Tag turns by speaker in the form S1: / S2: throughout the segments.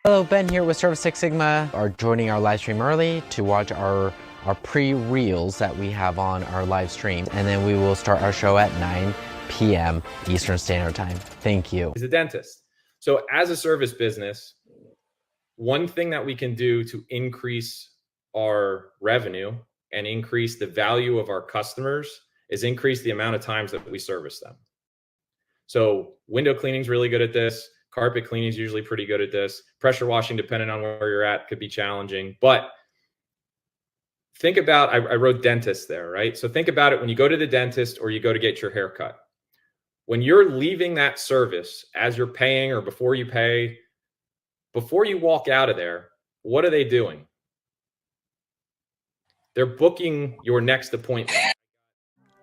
S1: Hello, Ben here with Service Six Sigma. Are joining our live stream early to watch our pre-reels that we have on our live stream, and then we will start our show at 9 p.m. Eastern Standard Time. Thank you.
S2: Is a dentist. So as a service business, one thing that we can do to increase our revenue and increase the value of our customers is increase the amount of times that we service them. So window cleaning is really good at this. Carpet cleaning is usually pretty good at this. Pressure washing, depending on where you're at, could be challenging. But think about, I wrote dentist there, right? So think about it when you go to the dentist or you go to get your hair cut. When you're leaving that service as you're paying or before you pay, before you walk out of there, what are they doing? They're booking your next appointment.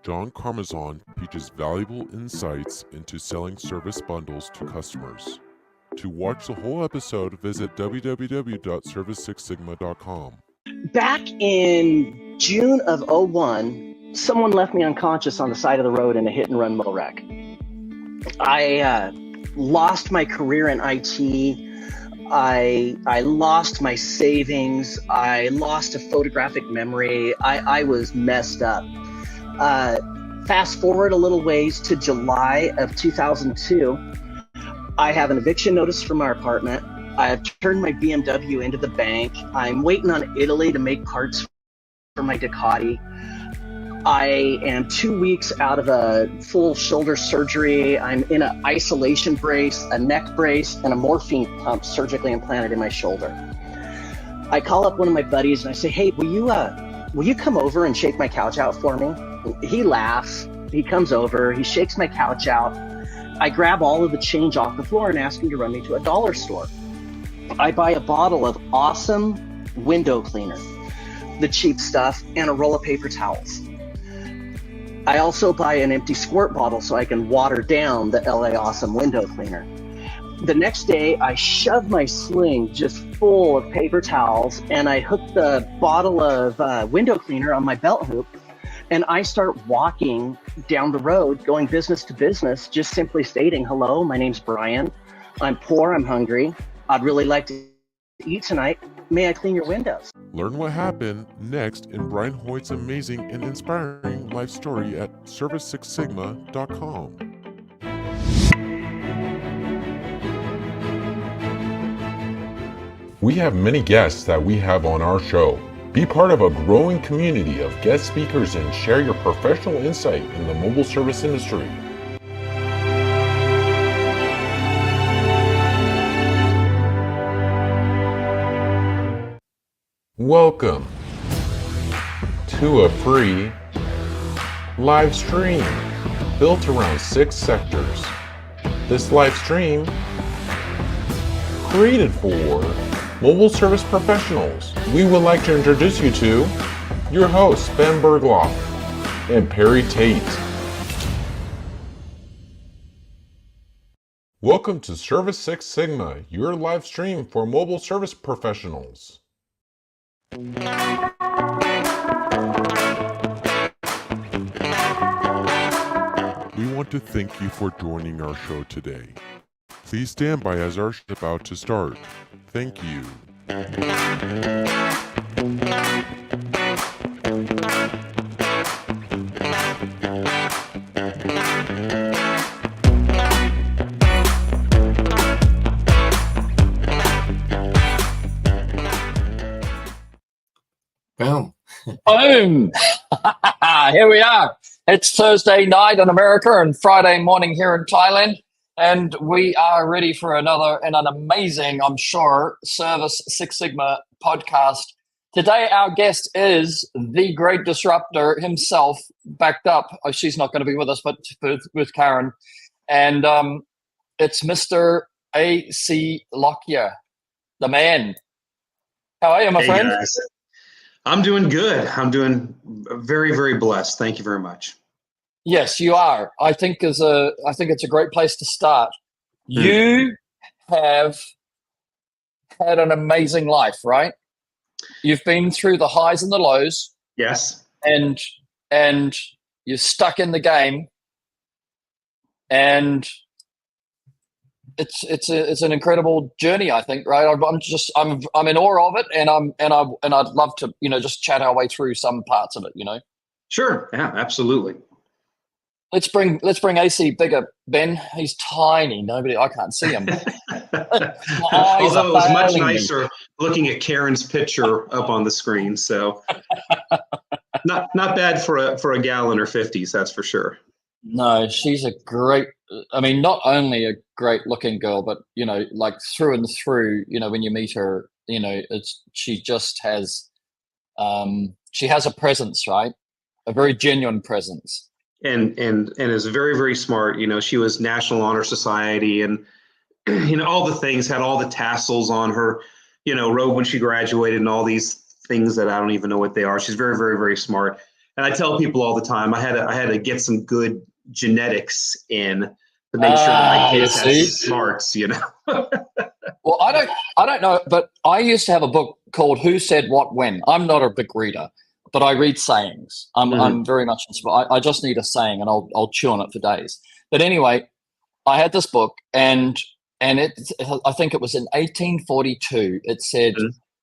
S3: John Carmazon teaches valuable insights into selling service bundles to customers. To watch the whole episode, visit www.service6sigma.com.
S4: Back in June of 01, someone left me unconscious on the side of the road in a hit-and-run motor wreck. I lost my career in IT. I lost my savings. I lost a photographic memory. I was messed up. Fast forward a little ways to July of 2002. I have an eviction notice from our apartment. I have turned my BMW into the bank. I'm waiting on Italy to make parts for my Ducati. I am 2 weeks out of a full shoulder surgery. I'm in an isolation brace, a neck brace, and a morphine pump surgically implanted in my shoulder. I call up one of my buddies and I say, "Hey, will you come over and shake my couch out for me?" He laughs. He comes over. He shakes my couch out. I grab all of the change off the floor and ask him to run me to a dollar store. I buy a bottle of awesome window cleaner, the cheap stuff, and a roll of paper towels. I also buy an empty squirt bottle so I can water down the LA Awesome window cleaner. The next day, I shove my sling just full of paper towels and I hook the bottle of window cleaner on my belt hoop, and I start walking down the road, going business to business, just simply stating, "Hello, my name's Brian. I'm poor, I'm hungry. I'd really like to eat tonight. May I clean your windows?"
S3: Learn what happened next in Brian Hoyt's amazing and inspiring life story at service6sigma.com. We have many guests that we have on our show. Be part of a growing community of guest speakers and share your professional insight in the mobile service industry. Welcome to a free live stream built around 6 sectors. This live stream created for mobile service professionals. We would like to introduce you to your hosts, Ben Bergloff and Perry Tate. Welcome to Service Six Sigma, your live stream for mobile service professionals. We want to thank you for joining our show today. Please stand by as our show is about to start. Thank you.
S5: Boom.
S6: Boom! Here we are. It's Thursday night in America and Friday morning here in Thailand. And we are ready for an amazing, I'm sure, Service Six Sigma podcast. Today, our guest is the great disruptor himself, backed up. Oh, she's not going to be with us, but with Karen. And it's Mr. A.C. Lockyer, the man. How are you, my friend?
S5: Guys. I'm doing good. I'm doing very, very blessed. Thank you very much.
S6: Yes, you are. I think it's a great place to start. You have had an amazing life, right? You've been through the highs and the lows.
S5: Yes.
S6: And you're stuck in the game. And it's an incredible journey, I think, right? I'm in awe of it, and I'd love to, just chat our way through some parts of it.
S5: Sure. Yeah, absolutely.
S6: Let's bring AC bigger, Ben. He's tiny. I can't see him.
S5: Although it was much nicer looking at Karen's picture up on the screen. So not bad for a gal in her 50s, that's for sure.
S6: No, she's not only a great looking girl, but like through and through, when you meet her, she just has she has a presence, right? A very genuine presence.
S5: And is very, very smart. She was National Honor Society and all the things, had all the tassels on her robe when she graduated, and all these things that I don't even know what they are. She's very, very, very smart. And I tell people all the time, I had to get some good genetics in to make sure that my kids have smarts.
S6: Well, I don't know, but I used to have a book called Who Said What When. I'm not a big reader, but I read sayings. I'm very much inspired. I just need a saying, and I'll chew on it for days. But anyway, I had this book, and I think it was in 1842. It said,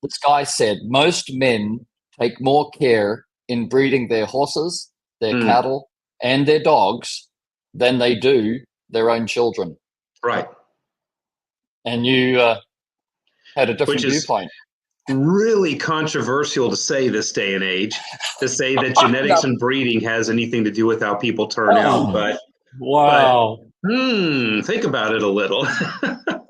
S6: this guy said, most men take more care in breeding their horses, their cattle, and their dogs than they do their own children.
S5: Right.
S6: And you had a different viewpoint.
S5: Really controversial to say this day and age, to say that genetics and breeding has anything to do with how people turn out. But
S6: wow.
S5: Think about it a little.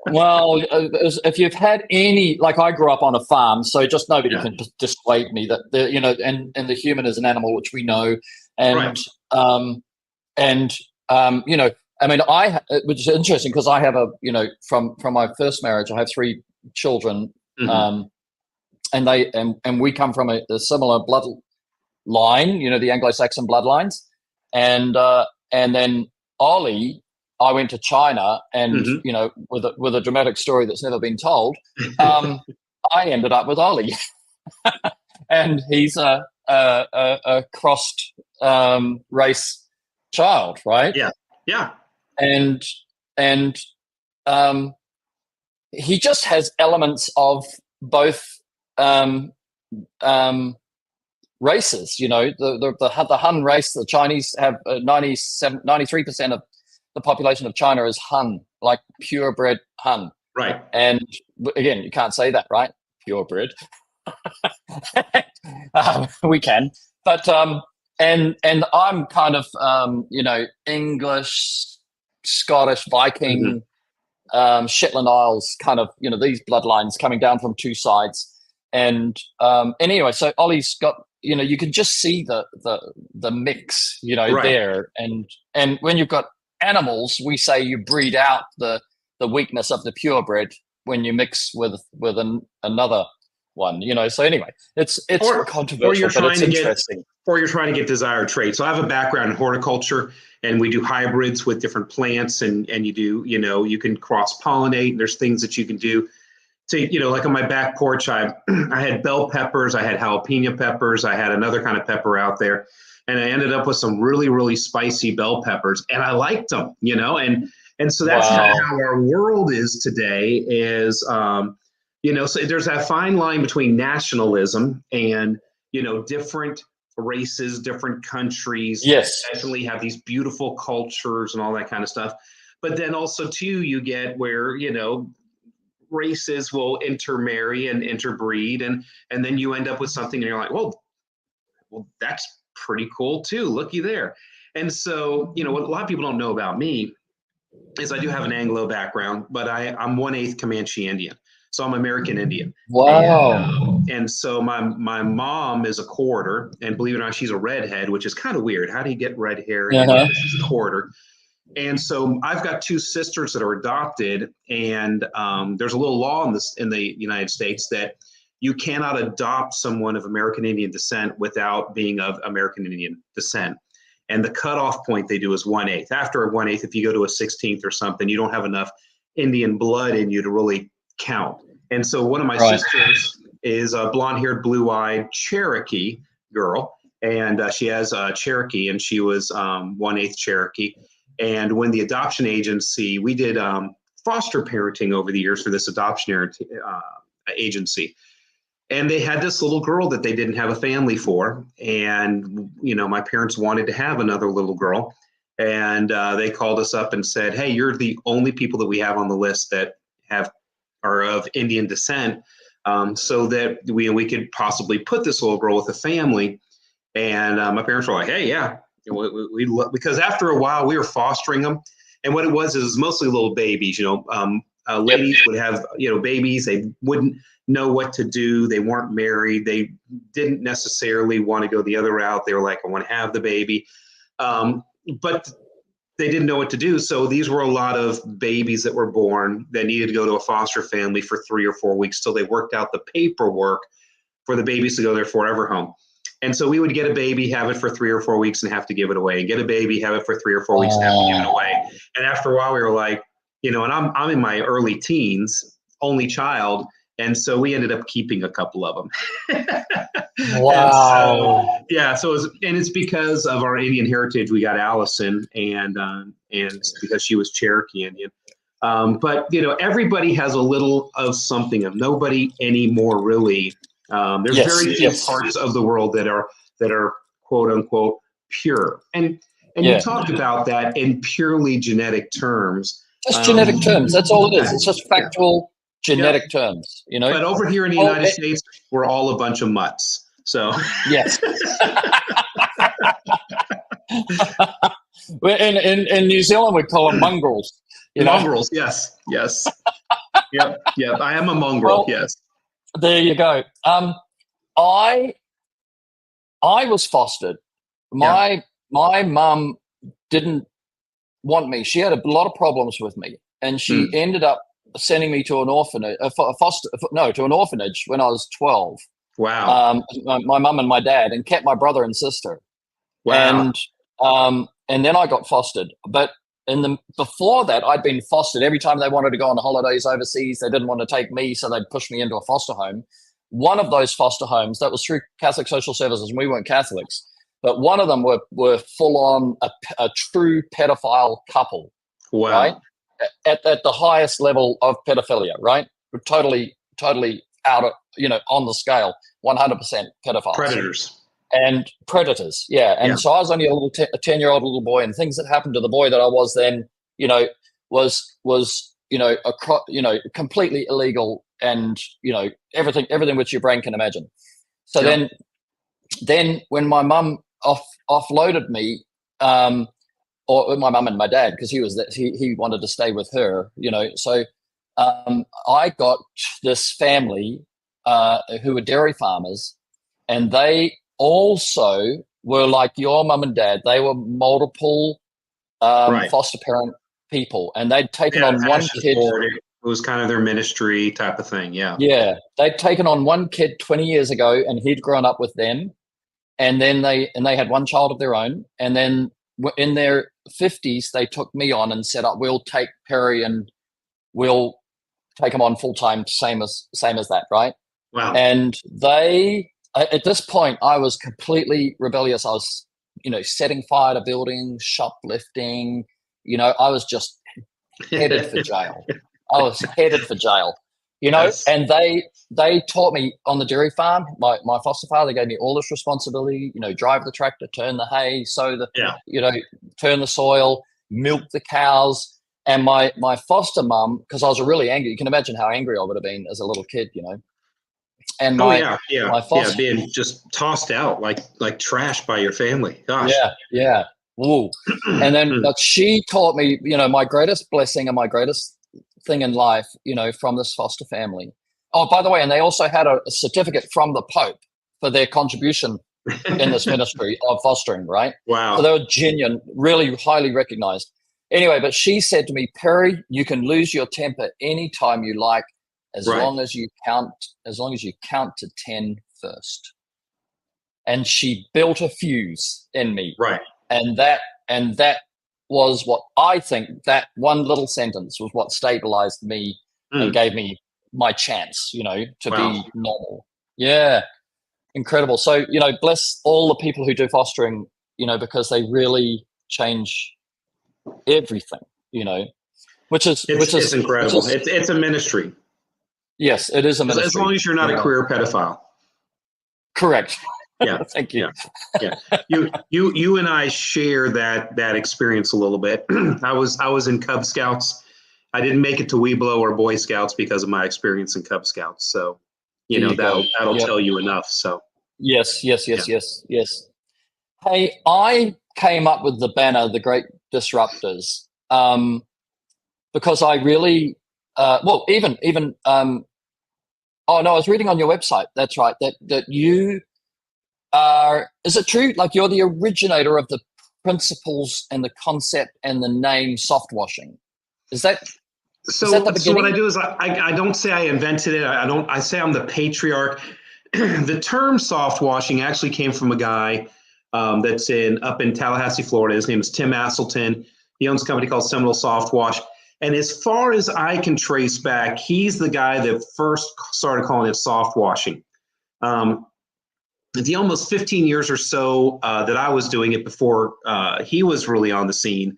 S6: Well, if you've had any, like I grew up on a farm, so just nobody can dissuade me that and the human is an animal, which we know, and which is interesting because I have from my first marriage, I have 3 children, and we come from a similar bloodline, the Anglo-Saxon bloodlines, and then Ollie. I went to China, and with a dramatic story that's never been told, I ended up with Ollie, and he's a crossed race child, right?
S5: Yeah.
S6: And he just has elements of both races. The Han race. The Chinese have 93% of the population of China is Han, like purebred Han.
S5: Right.
S6: And again, you can't say that, right? Purebred. We can, but and I'm kind of English, Scottish, Viking, Shetland Isles, kind of these bloodlines coming down from 2 sides, and anyway, so Ollie's got you can just see the mix there, and when you've got animals, we say you breed out the weakness of the purebred when you mix with another one, so anyway, it's controversial, but it's interesting.
S5: Or you're trying to get desired traits. So I have a background in horticulture, and we do hybrids with different plants, and you do, you can cross pollinate, and there's things that you can do. So, like on my back porch, I had bell peppers, I had jalapeno peppers, I had another kind of pepper out there, and I ended up with some really, really spicy bell peppers, and I liked them, and so that's kind of how our world is today is, so there's that fine line between nationalism and, different races, different countries, definitely have these beautiful cultures and all that kind of stuff. But then also too, you get where, races will intermarry and interbreed, and then you end up with something and you're like, well, that's pretty cool too. Looky there. And so, what a lot of people don't know about me is I do have an Anglo background, but I'm 1/8 Comanche Indian. So I'm American Indian.
S6: Wow.
S5: And so my mom is a quarter, and believe it or not, she's a redhead, which is kind of weird. How do you get red hair? She's a quarter. And so I've got 2 sisters that are adopted, and there's a little law in the United States that you cannot adopt someone of American Indian descent without being of American Indian descent. And the cutoff point they do is 1/8. After a 1/8, if you go to a 16th or something, you don't have enough Indian blood in you to really count. And so one of my sisters is a blonde-haired, blue-eyed Cherokee girl, and she has Cherokee, and she was 1/8 Cherokee. And when the adoption agency, we did foster parenting over the years for this adoption agency. And they had this little girl that they didn't have a family for. And, my parents wanted to have another little girl. And they called us up and said, hey, you're the only people that we have on the list that are of Indian descent, so that we could possibly put this little girl with a family. And my parents were like, hey, yeah. Because after a while we were fostering them. And what it was mostly little babies, ladies would have, babies. They wouldn't know what to do. They weren't married. They didn't necessarily want to go the other route. They were like, I want to have the baby. But they didn't know what to do. So these were a lot of babies that were born that needed to go to a foster family for 3 or 4 weeks till they worked out the paperwork for the babies to go to their forever home. And so we would get a baby, have it for 3 or 4 weeks and have to give it away, and get a baby, have it for 3 or 4 weeks and have to give it away. And after a while we were like, and I'm in my early teens, only child. And so we ended up keeping a couple of them.
S6: Wow.
S5: It's because of our Indian heritage. We got Allison, and because she was Cherokee Indian. But everybody has a little of something of nobody anymore, really. There's very few parts of the world that are quote unquote pure. And you talked about that in purely genetic terms.
S6: Just genetic terms. That's all it is. It's just factual genetic terms,
S5: But over here in the United States, we're all a bunch of mutts. So
S6: yes. in New Zealand, we call them mongrels.
S5: Mongrels, yes. Yep. I am a mongrel. Yes.
S6: There you go. I was fostered. My mum didn't want me. She had a lot of problems with me, and she ended up sending me to an orphanage, to an orphanage when I was 12.
S5: Wow.
S6: My mum and my dad, and kept my brother and sister.
S5: Wow.
S6: And then I got fostered. But before that, I'd been fostered every time they wanted to go on holidays overseas. They didn't want to take me, so they'd push me into a foster home. One of those foster homes, that was through Catholic Social Services, and we weren't Catholics, but one of them were full on a true pedophile couple.
S5: Wow.
S6: Right? At the highest level of pedophilia, right? Totally out of, on the scale, 100% pedophiles.
S5: Predators.
S6: And predators, yeah. And so I was only a 10-year-old little boy, and things that happened to the boy that I was then, was completely illegal, and everything which your brain can imagine. So then when my mum offloaded me, or my mum and my dad, because he wanted to stay with her, So I got this family who were dairy farmers, and they also were like your mum and dad. They were multiple foster parent people, and they'd taken on one kid.
S5: It was kind of their ministry type of thing.
S6: Yeah. They'd taken on one kid 20 years ago, and he'd grown up with them, and then they had one child of their own, and then in their 50s they took me on and said, we'll take Perry and we'll take him on full time, same as that, right?
S5: Wow.
S6: And at this point, I was completely rebellious. I was, setting fire to buildings, shoplifting. I was just headed for jail. I was headed for jail.
S5: Yes.
S6: And they taught me on the dairy farm. My foster father gave me all this responsibility. Drive the tractor, turn the hay, turn the soil, milk the cows. And my foster mum, because I was really angry. You can imagine how angry I would have been as a little kid. And my foster,
S5: being just tossed out like trash by your family. Gosh.
S6: Yeah. Woo. And then, but she taught me, my greatest blessing and my greatest thing in life, from this foster family. Oh, by the way, and they also had a certificate from the Pope for their contribution in this ministry of fostering, right?
S5: Wow.
S6: So they were genuine, really highly recognized. Anyway, but she said to me, Perry, you can lose your temper anytime you like, as long as you count to 10 first. And she built a fuse in me.
S5: Right.
S6: And that was what I think, that one little sentence was what stabilized me and gave me my chance, to be normal. Yeah. Incredible. So, bless all the people who do fostering, because they really change everything, which is
S5: It's incredible.
S6: Which is,
S5: It's a ministry.
S6: yes, it is a ministry.
S5: As long as you're not a career pedophile.
S6: Correct.
S5: Yeah.
S6: Thank you.
S5: Yeah. You and I share that experience a little bit. I was in Cub Scouts. I didn't make it to Weeblo or Boy Scouts because of my experience in Cub Scouts. So, that'll tell you enough. So.
S6: Yes. Hey, I came up with the banner, The Great Disruptors, because I really, I was reading on your website. That's right. That you are, is it true? Like you're the originator of the principles and the concept and the name soft washing. Is that
S5: so?
S6: Is that the
S5: so what I
S6: beginning?
S5: do is I don't say I invented it. I say I'm the patriarch. The term soft washing actually came from a guy that's up in Tallahassee, Florida. His name is Tim Asselton. He owns a company called Seminole Soft Wash. And as far as I can trace back, he's the guy that first started calling it soft washing. The almost 15 years or so that I was doing it before he was really on the scene,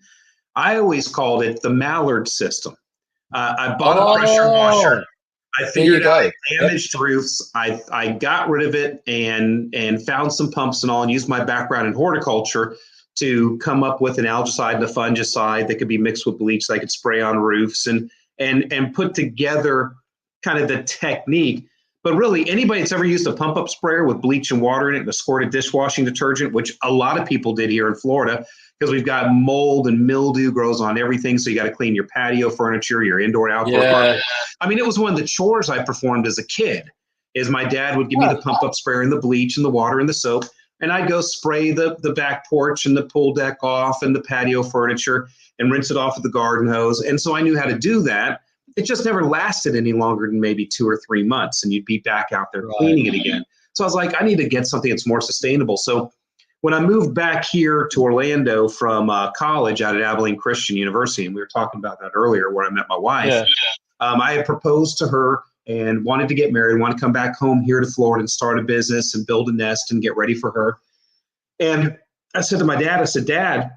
S5: I always called it the Mallard system. I bought a pressure washer. I figured out damaged roofs. I got rid of it and found some pumps and all, and used my background in horticulture to come up with an algicide and a fungicide that could be mixed with bleach that I could spray on roofs and put together kind of the technique. But really, anybody that's ever used a pump up sprayer with bleach and water in it and a squirted dishwashing detergent, which a lot of people did here in Florida, because we've got mold and mildew grows on everything. So you got to clean your patio furniture, your indoor, outdoor carpet. I mean, it was one of the chores I performed as a kid. Is my dad would give me the pump up sprayer and the bleach and the water and the soap, and I'd go spray the back porch and the pool deck off and the patio furniture and rinse it off with the garden hose. And so I knew how to do that. It just never lasted any longer than maybe 2 or 3 months, and you'd be back out there cleaning it again. So I was like, I need to get something that's more sustainable. So when I moved back here to Orlando from college out at Abilene Christian University, and we were talking about that earlier where I met my wife, I had proposed to her and wanted to get married, wanted to come back home here to Florida and start a business and build a nest and get ready for her. And I said to my dad, Dad,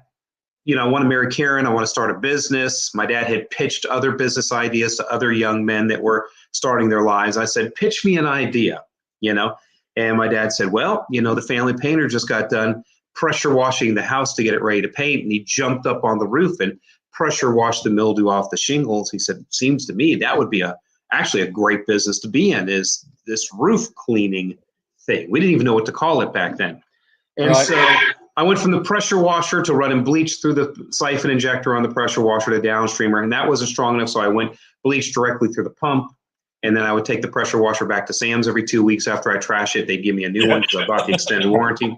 S5: I want to marry Karen. I want to start a business. My dad had pitched other business ideas to other young men that were starting their lives. I said, pitch me an idea, And my dad said, well, the family painter just got done pressure washing the house to get it ready to paint. And he jumped up on the roof and pressure washed the mildew off the shingles. He said, seems to me that would be actually a great business to be in, is this roof cleaning thing. We didn't even know what to call it back then. And so I went from the pressure washer to running bleach through the siphon injector on the pressure washer to downstreamer. And that wasn't strong enough. So I went bleach directly through the pump. And then I would take the pressure washer back to Sam's every 2 weeks after I trash it. They'd give me a new one because I bought the extended warranty.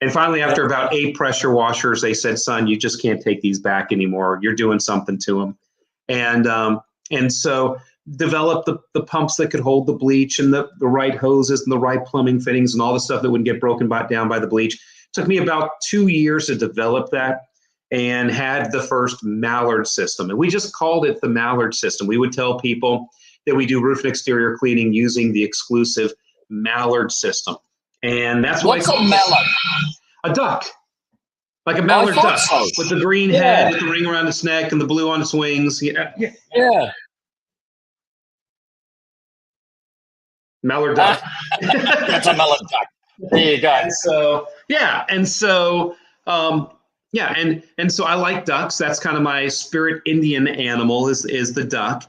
S5: And finally, after about 8 pressure washers, they said, son, you just can't take these back anymore. You're doing something to them. And so developed the pumps that could hold the bleach and the right hoses and the right plumbing fittings and all the stuff that wouldn't get broken down by the bleach. Took me about 2 years to develop that and had the first Mallard system. And we just called it the Mallard system. We would tell people that we do roof and exterior cleaning using the exclusive Mallard system. And that's what
S6: What's a mallard?
S5: A duck. Like a mallard duck
S6: so.
S5: with the green head, with the ring around its neck and the blue on its wings. Yeah. Mallard duck.
S6: That's a mallard duck. There you go.
S5: And so I like ducks. That's kind of my spirit Indian animal is the duck.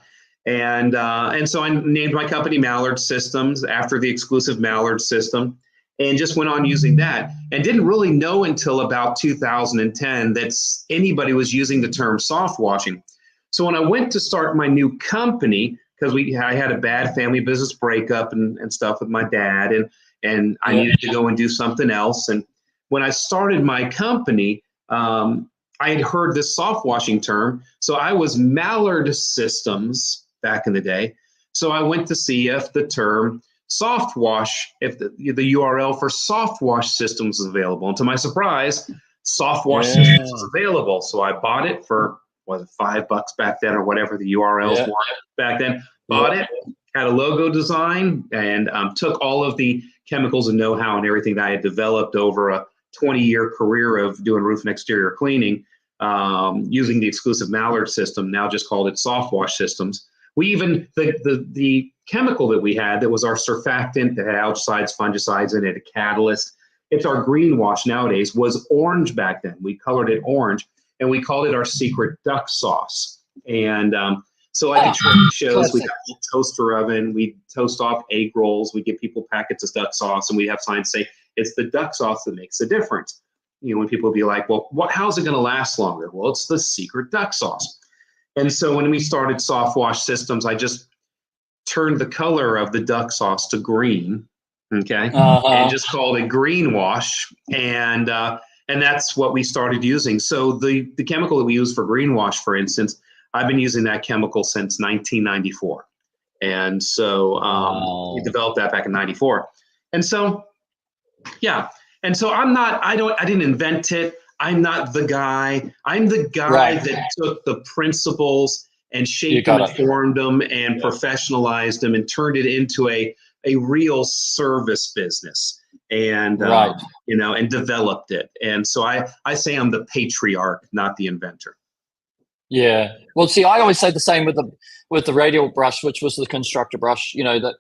S5: And so I named my company Mallard Systems after the exclusive Mallard system, and just went on using that, and didn't really know until about 2010 that anybody was using the term soft washing. So when I went to start my new company, because I had a bad family business breakup and stuff with my dad, and I needed to go and do something else. And when I started my company, I had heard this soft washing term. So I was Mallard Systems back in the day. So I went to see if the term soft wash, if the URL for soft wash systems is available. And to my surprise, soft wash systems is available. So I bought it for, was it $5 back then or whatever the URLs were back then. Bought it, had a logo design, and took all of the chemicals and know-how and everything that I had developed over a 20-year career of doing roof and exterior cleaning, using the exclusive Mallard system, now just called it Soft Wash Systems. We even, the chemical that we had that was our surfactant that had algicides, fungicides in it, a catalyst, it's our green wash nowadays, was orange back then. We colored it orange, and we called it our secret duck sauce. And so like at trade shows, we have a toaster oven, we toast off egg rolls, we give people packets of duck sauce, and we have signs say, it's the duck sauce that makes the difference. You know, when people be like, well, how's it going to last longer? Well, it's the secret duck sauce. And so when we started Soft Wash Systems, I just turned the color of the duck sauce to green, okay, and just called it green wash, and that's what we started using. So the chemical that we use for green wash, for instance, I've been using that chemical since 1994, and so we developed that back in '94, and so yeah, and so I didn't invent it. I'm not the guy. I'm the guy that took the principles and shaped them, formed them, and professionalized them, and turned it into a real service business, and you know, and developed it. And so I say I'm the patriarch, not the inventor.
S6: Yeah. Well, see, I always say the same with the radial brush, which was the constructor brush. You know that,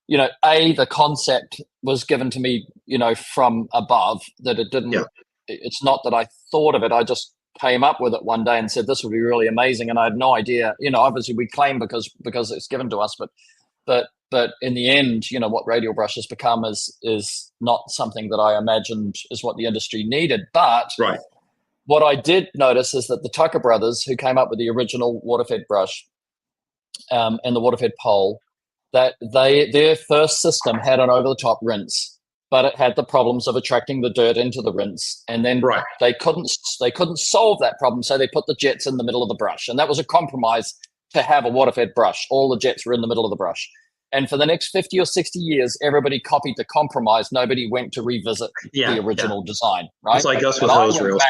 S6: you know, the concept was given to me, you know, from above. That it didn't. Yeah. It's not that I thought of it. I just came up with it one day and said this would be really amazing, and I had no idea. You know, obviously we claim because it's given to us, but in the end, you know, what radial brush has become is not something that I imagined is what the industry needed. But what I did notice is that the Tucker brothers, who came up with the original water-fed brush and the water-fed pole, that their first system had an over-the-top rinse, but it had the problems of attracting the dirt into the rinse, and then they couldn't solve that problem, so they put the jets in the middle of the brush, and that was a compromise to have a water-fed brush. All the jets were in the middle of the brush, and for the next 50 or 60 years, everybody copied the compromise. Nobody went to revisit the original design. Right? It's
S5: like us with hose reels.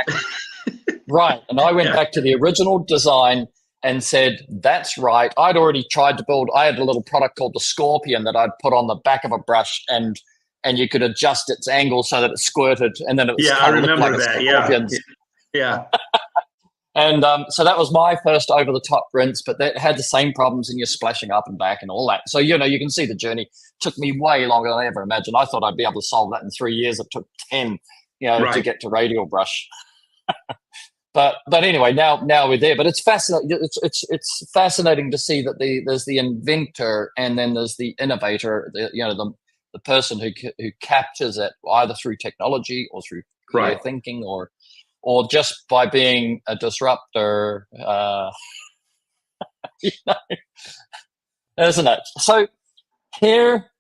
S6: And I went back to the original design and said, that's right. I'd already tried to build. I had a little product called the Scorpion that I'd put on the back of a brush, and you could adjust its angle so that it squirted, and then it was
S5: I remember like that. Yeah.
S6: And so that was my first over-the-top rinse, but that had the same problems, and you're splashing up and back and all that. So, you know, you can see the journey. It took me way longer than I ever imagined. I thought I'd be able to solve that in 3 years. It took 10, you know, to get to radial brush. But anyway, now we're there. But it's fascinating. It's fascinating to see that there's the inventor, and then there's the innovator. The person who captures it either through technology or through clear thinking or just by being a disruptor, you know, isn't it? So here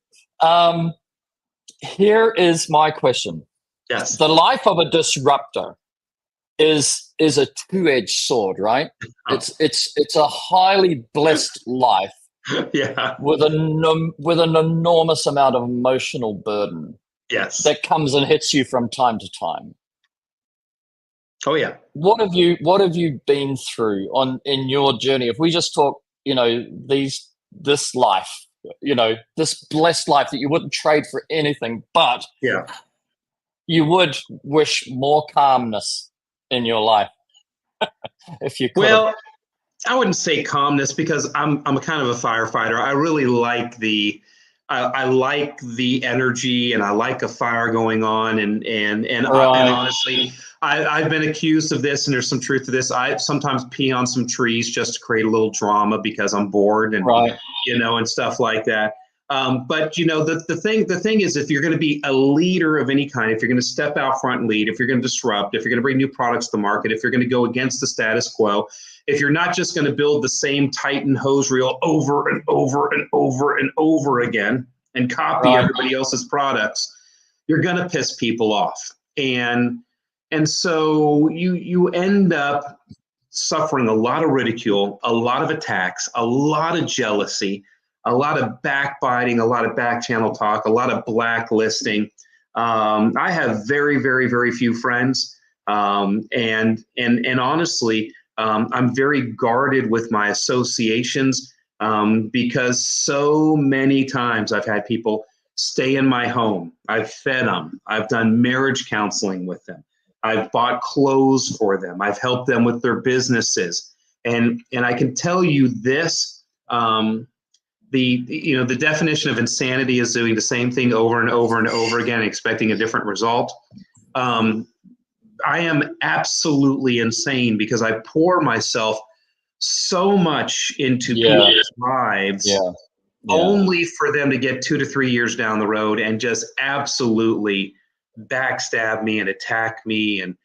S6: is my question.
S5: Yes.
S6: The life of a disruptor is a two-edged sword, right? It's a highly blessed life. With an enormous amount of emotional burden.
S5: Yes.
S6: That comes and hits you from time to time.
S5: Oh yeah.
S6: What have you been through in your journey? If we just talk, you know, this life, you know, this blessed life that you wouldn't trade for anything, but you would wish more calmness in your life if you could.
S5: Well, I wouldn't say calmness, because I'm a kind of a firefighter. I really like I like the energy, and I like a fire going on, and honestly, I've been accused of this, and there's some truth to this. I sometimes pee on some trees just to create a little drama because I'm bored, and you know, and stuff like that. But you know, the thing is, if you're going to be a leader of any kind, if you're going to step out front and lead, if you're going to disrupt, if you're going to bring new products to the market, if you're going to go against the status quo, if you're not just going to build the same Titan hose reel over and over and over and over again and copy everybody else's products, you're going to piss people off. And so you end up suffering a lot of ridicule, a lot of attacks, a lot of jealousy, a lot of backbiting, a lot of back channel talk, a lot of blacklisting. I have very, very, very few friends. And honestly, I'm very guarded with my associations, because so many times I've had people stay in my home. I've fed them. I've done marriage counseling with them. I've bought clothes for them. I've helped them with their businesses. And I can tell you this, the definition of insanity is doing the same thing over and over and over again, expecting a different result. I am absolutely insane because I pour myself so much into people's lives only for them to get 2 to 3 years down the road and just absolutely backstab me and attack me and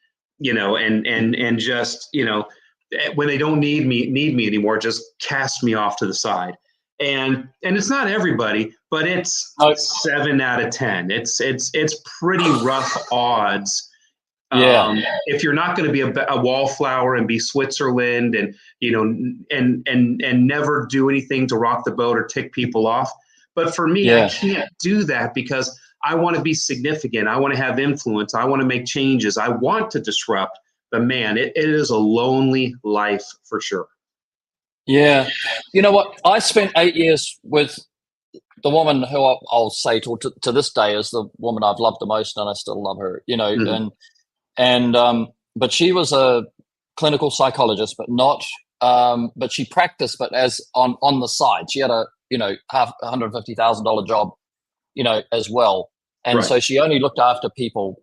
S5: just, when they don't need me anymore, just cast me off to the side. And it's not everybody, but it's 7 out of 10. It's pretty rough odds. If you're not going to be a wallflower and be Switzerland and and never do anything to rock the boat or tick people off. But for me, I can't do that because I want to be significant. I want to have influence. I want to make changes. I want to disrupt. But man, it is a lonely life for sure.
S6: Yeah. You know what? I spent 8 years with the woman who I'll say to this day is the woman I've loved the most, and I still love her, but she was a clinical psychologist, but not, but she practiced, but as on the side. She had a, $150,000 job, as well. And so she only looked after people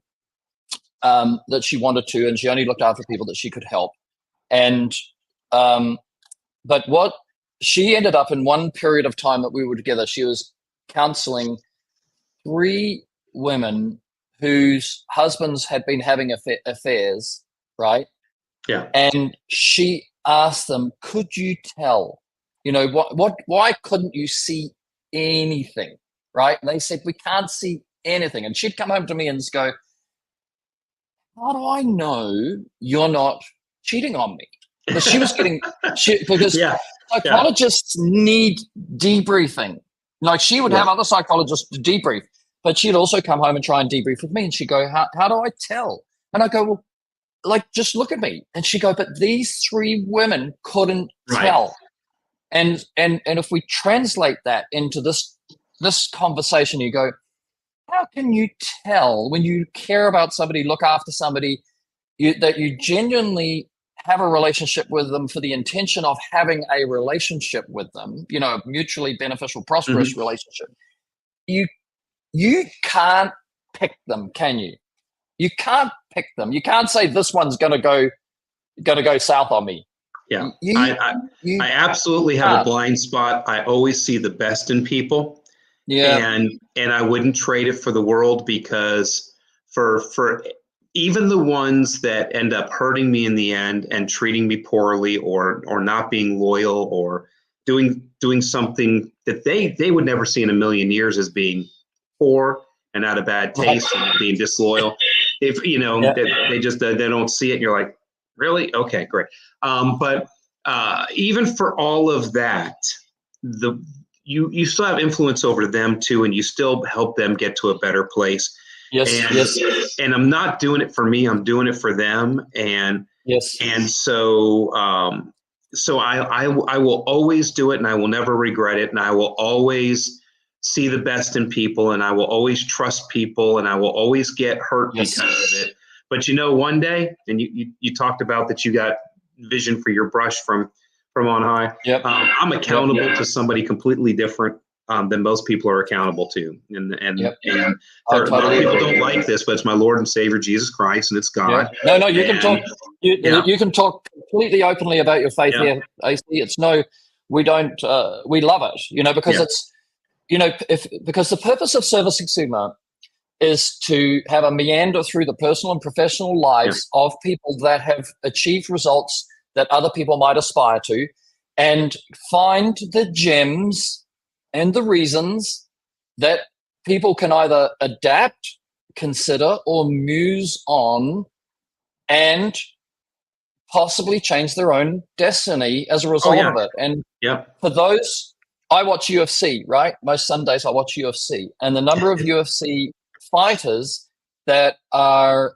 S6: that she wanted to, and she only looked after people that she could help. And, but what she ended up in one period of time that we were together, she was counseling 3 women whose husbands had been having affairs, right?
S5: Yeah.
S6: And she asked them, could you tell, why couldn't you see anything, right? And they said, we can't see anything. And she'd come home to me and just go, how do I know you're not cheating on me? Because she was getting, psychologists need debriefing. Like she would have other psychologists to debrief, but she'd also come home and try and debrief with me. And she'd go, how do I tell? And I go, well, just look at me. And she'd go, but these 3 women couldn't tell. And if we translate that into this conversation, you go, how can you tell when you care about somebody, look after somebody, that you genuinely have a relationship with them for the intention of having a relationship with them, a mutually beneficial, prosperous relationship. You can't pick them, can you? You can't pick them. You can't say this one's going to go south on me.
S5: Yeah, I absolutely have a blind spot. I always see the best in people. Yeah, and I wouldn't trade it for the world, because for even the ones that end up hurting me in the end and treating me poorly or not being loyal or doing something that they would never see in a million years as being poor and out of bad taste and being disloyal. If they don't see it, and you're like, really? Okay, great. But even for all of that, you still have influence over them too, and you still help them get to a better place. Yes. And I'm not doing it for me. I'm doing it for them. And so I will always do it, and I will never regret it. And I will always see the best in people, and I will always trust people, and I will always get hurt because of it. But one day, and you talked about that you got vision for your brush from on high. Yep. I'm accountable to somebody completely different than most people are accountable to. And people don't like this, but it's my Lord and Savior Jesus Christ, and it's God.
S6: Yeah. No, you can talk. You can talk completely openly about your faith here, AC. It's we don't. We love it, because it's, because the purpose of Service Sigma is to have a meander through the personal and professional lives of people that have achieved results that other people might aspire to, and find the gems and the reasons that people can either adapt, consider, or muse on, and possibly change their own destiny as a result of it. And for those, I watch UFC, right? Most Sundays I watch UFC, and the number of UFC fighters that are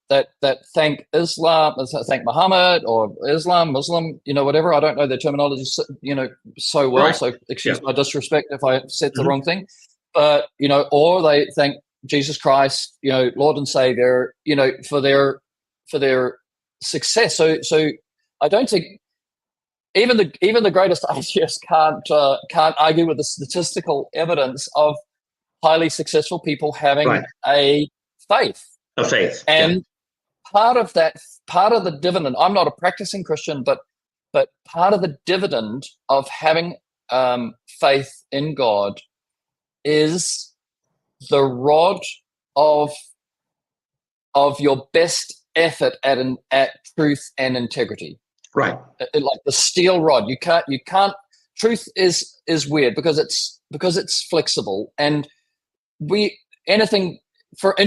S6: that thank Islam, thank Muhammad or Islam, Muslim, whatever. I don't know their terminology, so well. Right. So excuse my disrespect if I said the wrong thing, but or they thank Jesus Christ, Lord and Savior, for their success. So I don't think even the greatest atheists can't argue with the statistical evidence of highly successful people having
S5: Right.
S6: a faith.
S5: A faith.
S6: And part of the dividend, I'm not a practicing Christian, but part of the dividend of having faith in God is the rod of your best effort at truth and integrity.
S5: Right.
S6: Like the steel rod. You can't. Truth is weird because it's flexible, and in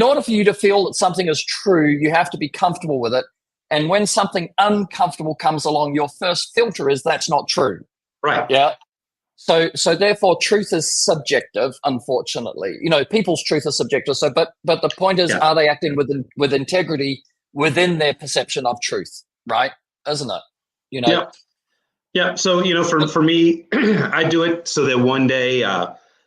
S6: order for you to feel that something is true, you have to be comfortable with it. And when something uncomfortable comes along, your first filter is that's not true.
S5: Right.
S6: Yeah. So therefore, truth is subjective. Unfortunately, people's truth is subjective. So, but the point is, are they acting with integrity within their perception of truth? Right? Isn't it?
S5: Yeah. Yeah. So for me, I do it so that one day,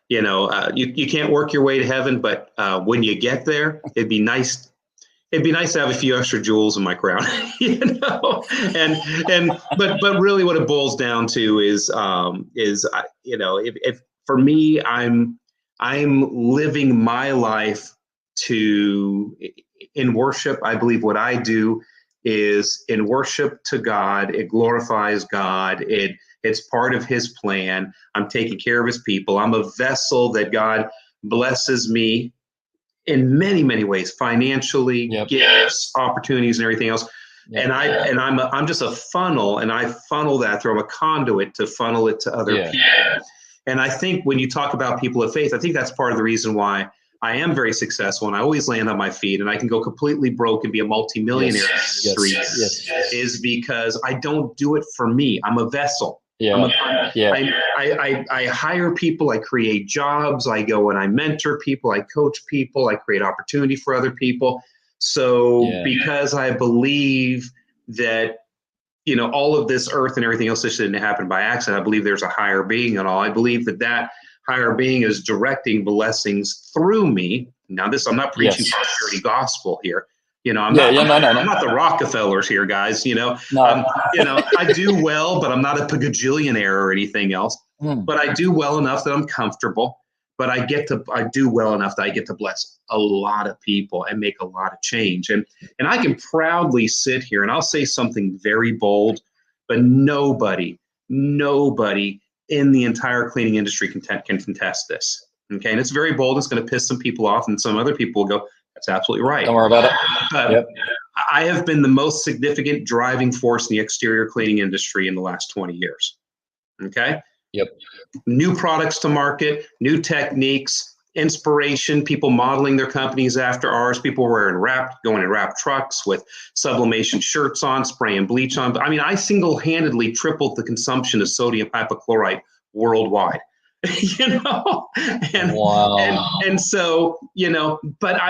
S5: you can't work your way to heaven, but when you get there, it'd be nice. It'd be nice to have a few extra jewels in my crown, but really what it boils down to is if for me, I'm living my life in worship. I believe what I do is in worship to God. It glorifies God. It's part of his plan. I'm taking care of his people. I'm a vessel that God blesses me in many, many ways, financially, gifts, opportunities, and everything else. Yep. And I'm just a funnel, and I funnel that through. I'm a conduit to funnel it to other people. And I think when you talk about people of faith, I think that's part of the reason why I am very successful and I always land on my feet and I can go completely broke and be a multimillionaire in the streets is because I don't do it for me. I'm a vessel. I hire people, I create jobs, I go and I mentor people, I coach people, I create opportunity for other people. So because I believe that, all of this earth and everything else, this didn't happen by accident. I believe there's a higher being and all. I believe that higher being is directing blessings through me. Now I'm not preaching prosperity gospel here. I'm not the Rockefellers here, guys. I do well, but I'm not a gajillionaire or anything else. But I do well enough that I'm comfortable. But I do well enough that I get to bless a lot of people and make a lot of change. And I can proudly sit here and I'll say something very bold, but nobody in the entire cleaning industry can contest this. Okay, and it's very bold. It's going to piss some people off, and some other people will go, "That's absolutely right."
S6: Don't worry about it.
S5: I have been the most significant driving force in the exterior cleaning industry in the last 20 years. Okay.
S6: Yep.
S5: New products to market, new techniques, inspiration, people modeling their companies after ours, people going in wrapped trucks with sublimation shirts on, spraying bleach on. I mean, I single-handedly tripled the consumption of sodium hypochlorite worldwide. And so, but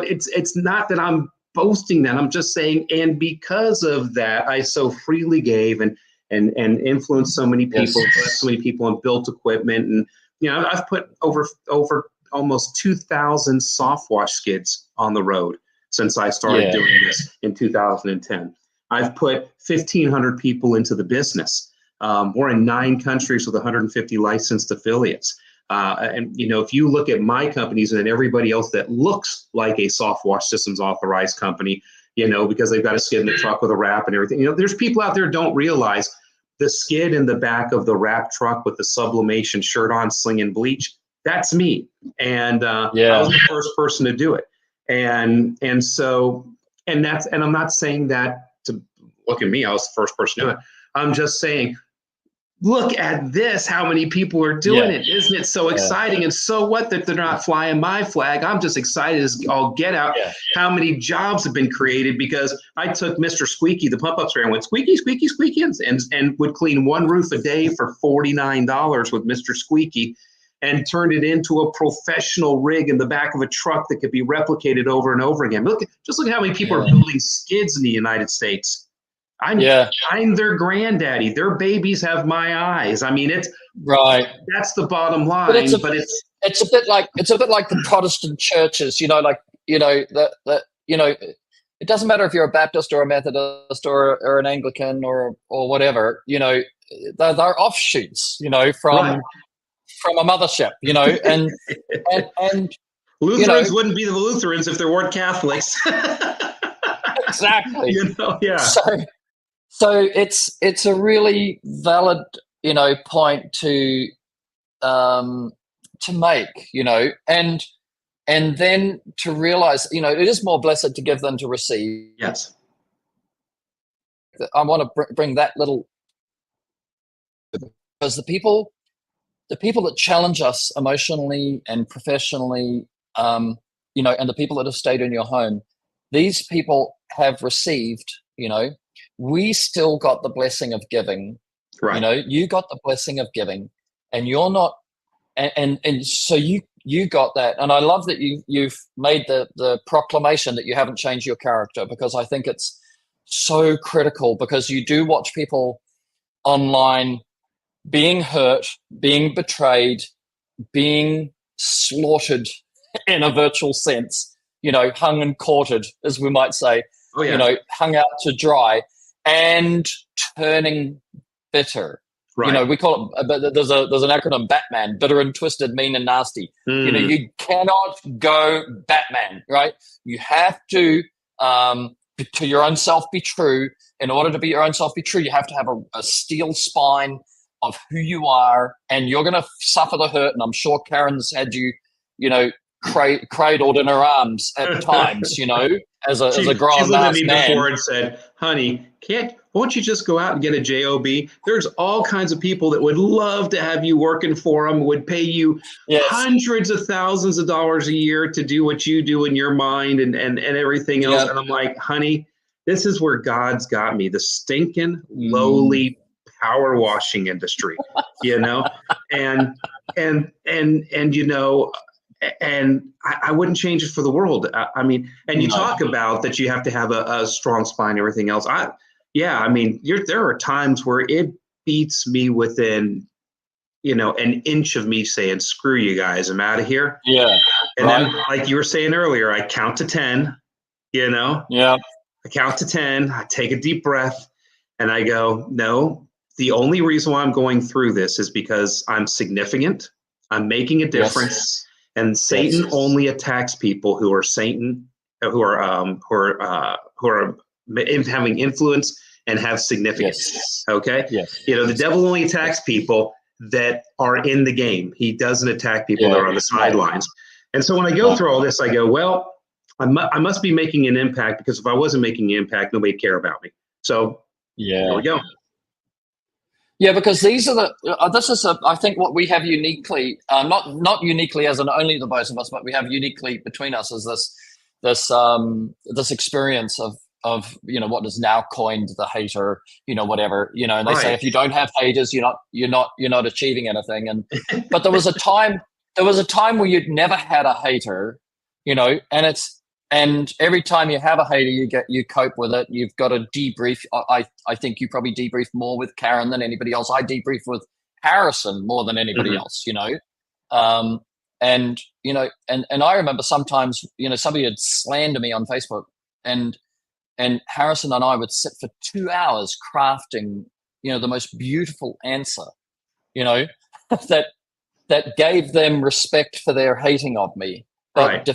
S5: it's not that I'm boasting that. I'm just saying, and because of that, I so freely gave and influenced so many people, blessed so many people, and built equipment. And I've put over almost 2,000 soft wash skids on the road since I started doing this in 2010. I've put 1,500 people into the business. We're in 9 countries with 150 licensed affiliates. And if you look at my companies and everybody else that looks like a Soft Wash Systems authorized company, because they've got a skid in the truck with a wrap and everything. There's people out there who don't realize the skid in the back of the wrap truck with the sublimation shirt on, slinging bleach. That's me. And I was the first person to do it. And I'm not saying that to look at me. I was the first person to do it. I'm just saying, look at this, how many people are doing it. Isn't it so exciting? And so what that they're not flying my flag? I'm just excited as all get out how many jobs have been created because I took Mr. Squeaky, the pump up spray, and went squeaky, squeaky, squeaky, and would clean one roof a day for $49 with Mr. Squeaky and turned it into a professional rig in the back of a truck that could be replicated over and over again. Just look at how many people are building skids in the United States. I'm their granddaddy. Their babies have my eyes. I mean, it's
S6: right.
S5: That's the bottom line.
S6: But it's a bit like the Protestant churches, it doesn't matter if you're a Baptist or a Methodist or an Anglican or whatever, they're offshoots,
S5: Right.
S6: from a mothership, and
S5: Lutherans wouldn't be the Lutherans if there weren't Catholics.
S6: exactly.
S5: Yeah.
S6: So it's a really valid, point to make, and then to realize, it is more blessed to give than to receive.
S5: Yes.
S6: I want to bring that little, because the people that challenge us emotionally and professionally, and the people that have stayed in your home, these people have received, we still got the blessing of giving.
S5: Right.
S6: You got the blessing of giving, and you're not, and so you got that. And I love that you've made the proclamation that you haven't changed your character, because I think it's so critical, because you do watch people online being hurt, being betrayed, being slaughtered in a virtual sense, hung and quartered, as we might say,
S5: Oh, yeah.
S6: Hung out to dry and turning bitter.
S5: Right.
S6: We call it, but there's an acronym, Batman, bitter and twisted, mean and nasty.
S5: Mm.
S6: You cannot go Batman, right? You have to your own self be true. In order to be your own self be true, you have to have a steel spine of who you are, and you're going to suffer the hurt. And I'm sure Karen's had you, cradled in her arms at times, as a grown
S5: She's looked at me
S6: man.
S5: before and said, "Honey, won't you just go out and get a job? There's all kinds of people that would love to have you working for them, would pay you hundreds of thousands of dollars a year to do what you do in your mind and everything else."
S6: Yep.
S5: And I'm like, "Honey, this is where God's got me, the stinking lowly power washing industry, and I wouldn't change it for the world." I mean, and you talk about that you have to have a strong spine and everything else. There are times where it beats me within, an inch of me saying, "Screw you guys, I'm out of here."
S6: Yeah.
S5: And then, like you were saying earlier, I count to 10,
S6: Yeah.
S5: I count to 10, I take a deep breath, and I go, "No, the only reason why I'm going through this is because I'm significant. I'm making a difference."
S6: Yes.
S5: And Satan only attacks people who are having influence and have significance.
S6: Yes.
S5: Okay.
S6: Yes.
S5: The devil only attacks people that are in the game. He doesn't attack people that are on the sidelines. And so when I go through all this, I go, well, I must be making an impact, because if I wasn't making an impact, nobody'd care about me. So there we go.
S6: Yeah, because these are I think what we have uniquely, not uniquely as in only the both of us, but we have uniquely between us is this experience of what is now coined the hater, whatever, and they say if you don't have haters, you're not achieving anything. And but there was a time where you'd never had a hater, and every time you have a hater, you cope with it. You've got to debrief. I think you probably debrief more with Karen than anybody else. I debrief with Harrison more than anybody else, and I remember sometimes, somebody would slander me on Facebook, and Harrison and I would sit for 2 hours crafting, the most beautiful answer, that gave them respect for their hating of me, but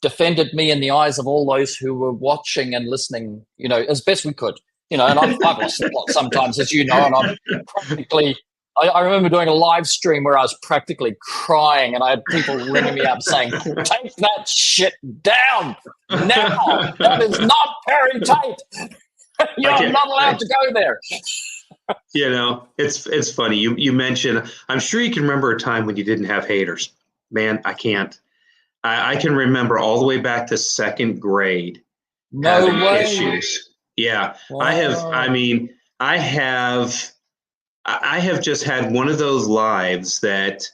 S6: defended me in the eyes of all those who were watching and listening, as best we could, and I've lost a lot sometimes, as you know, and I'm practically, I remember doing a live stream where I was practically crying, and I had people ringing me up saying, "Take that shit down now. That is not Perry Tate. You're not allowed to go there."
S5: It's funny. You mentioned, I'm sure you can remember a time when you didn't have haters. Man, I can't. I can remember all the way back to second grade having issues. Yeah. Wow. I have just had one of those lives that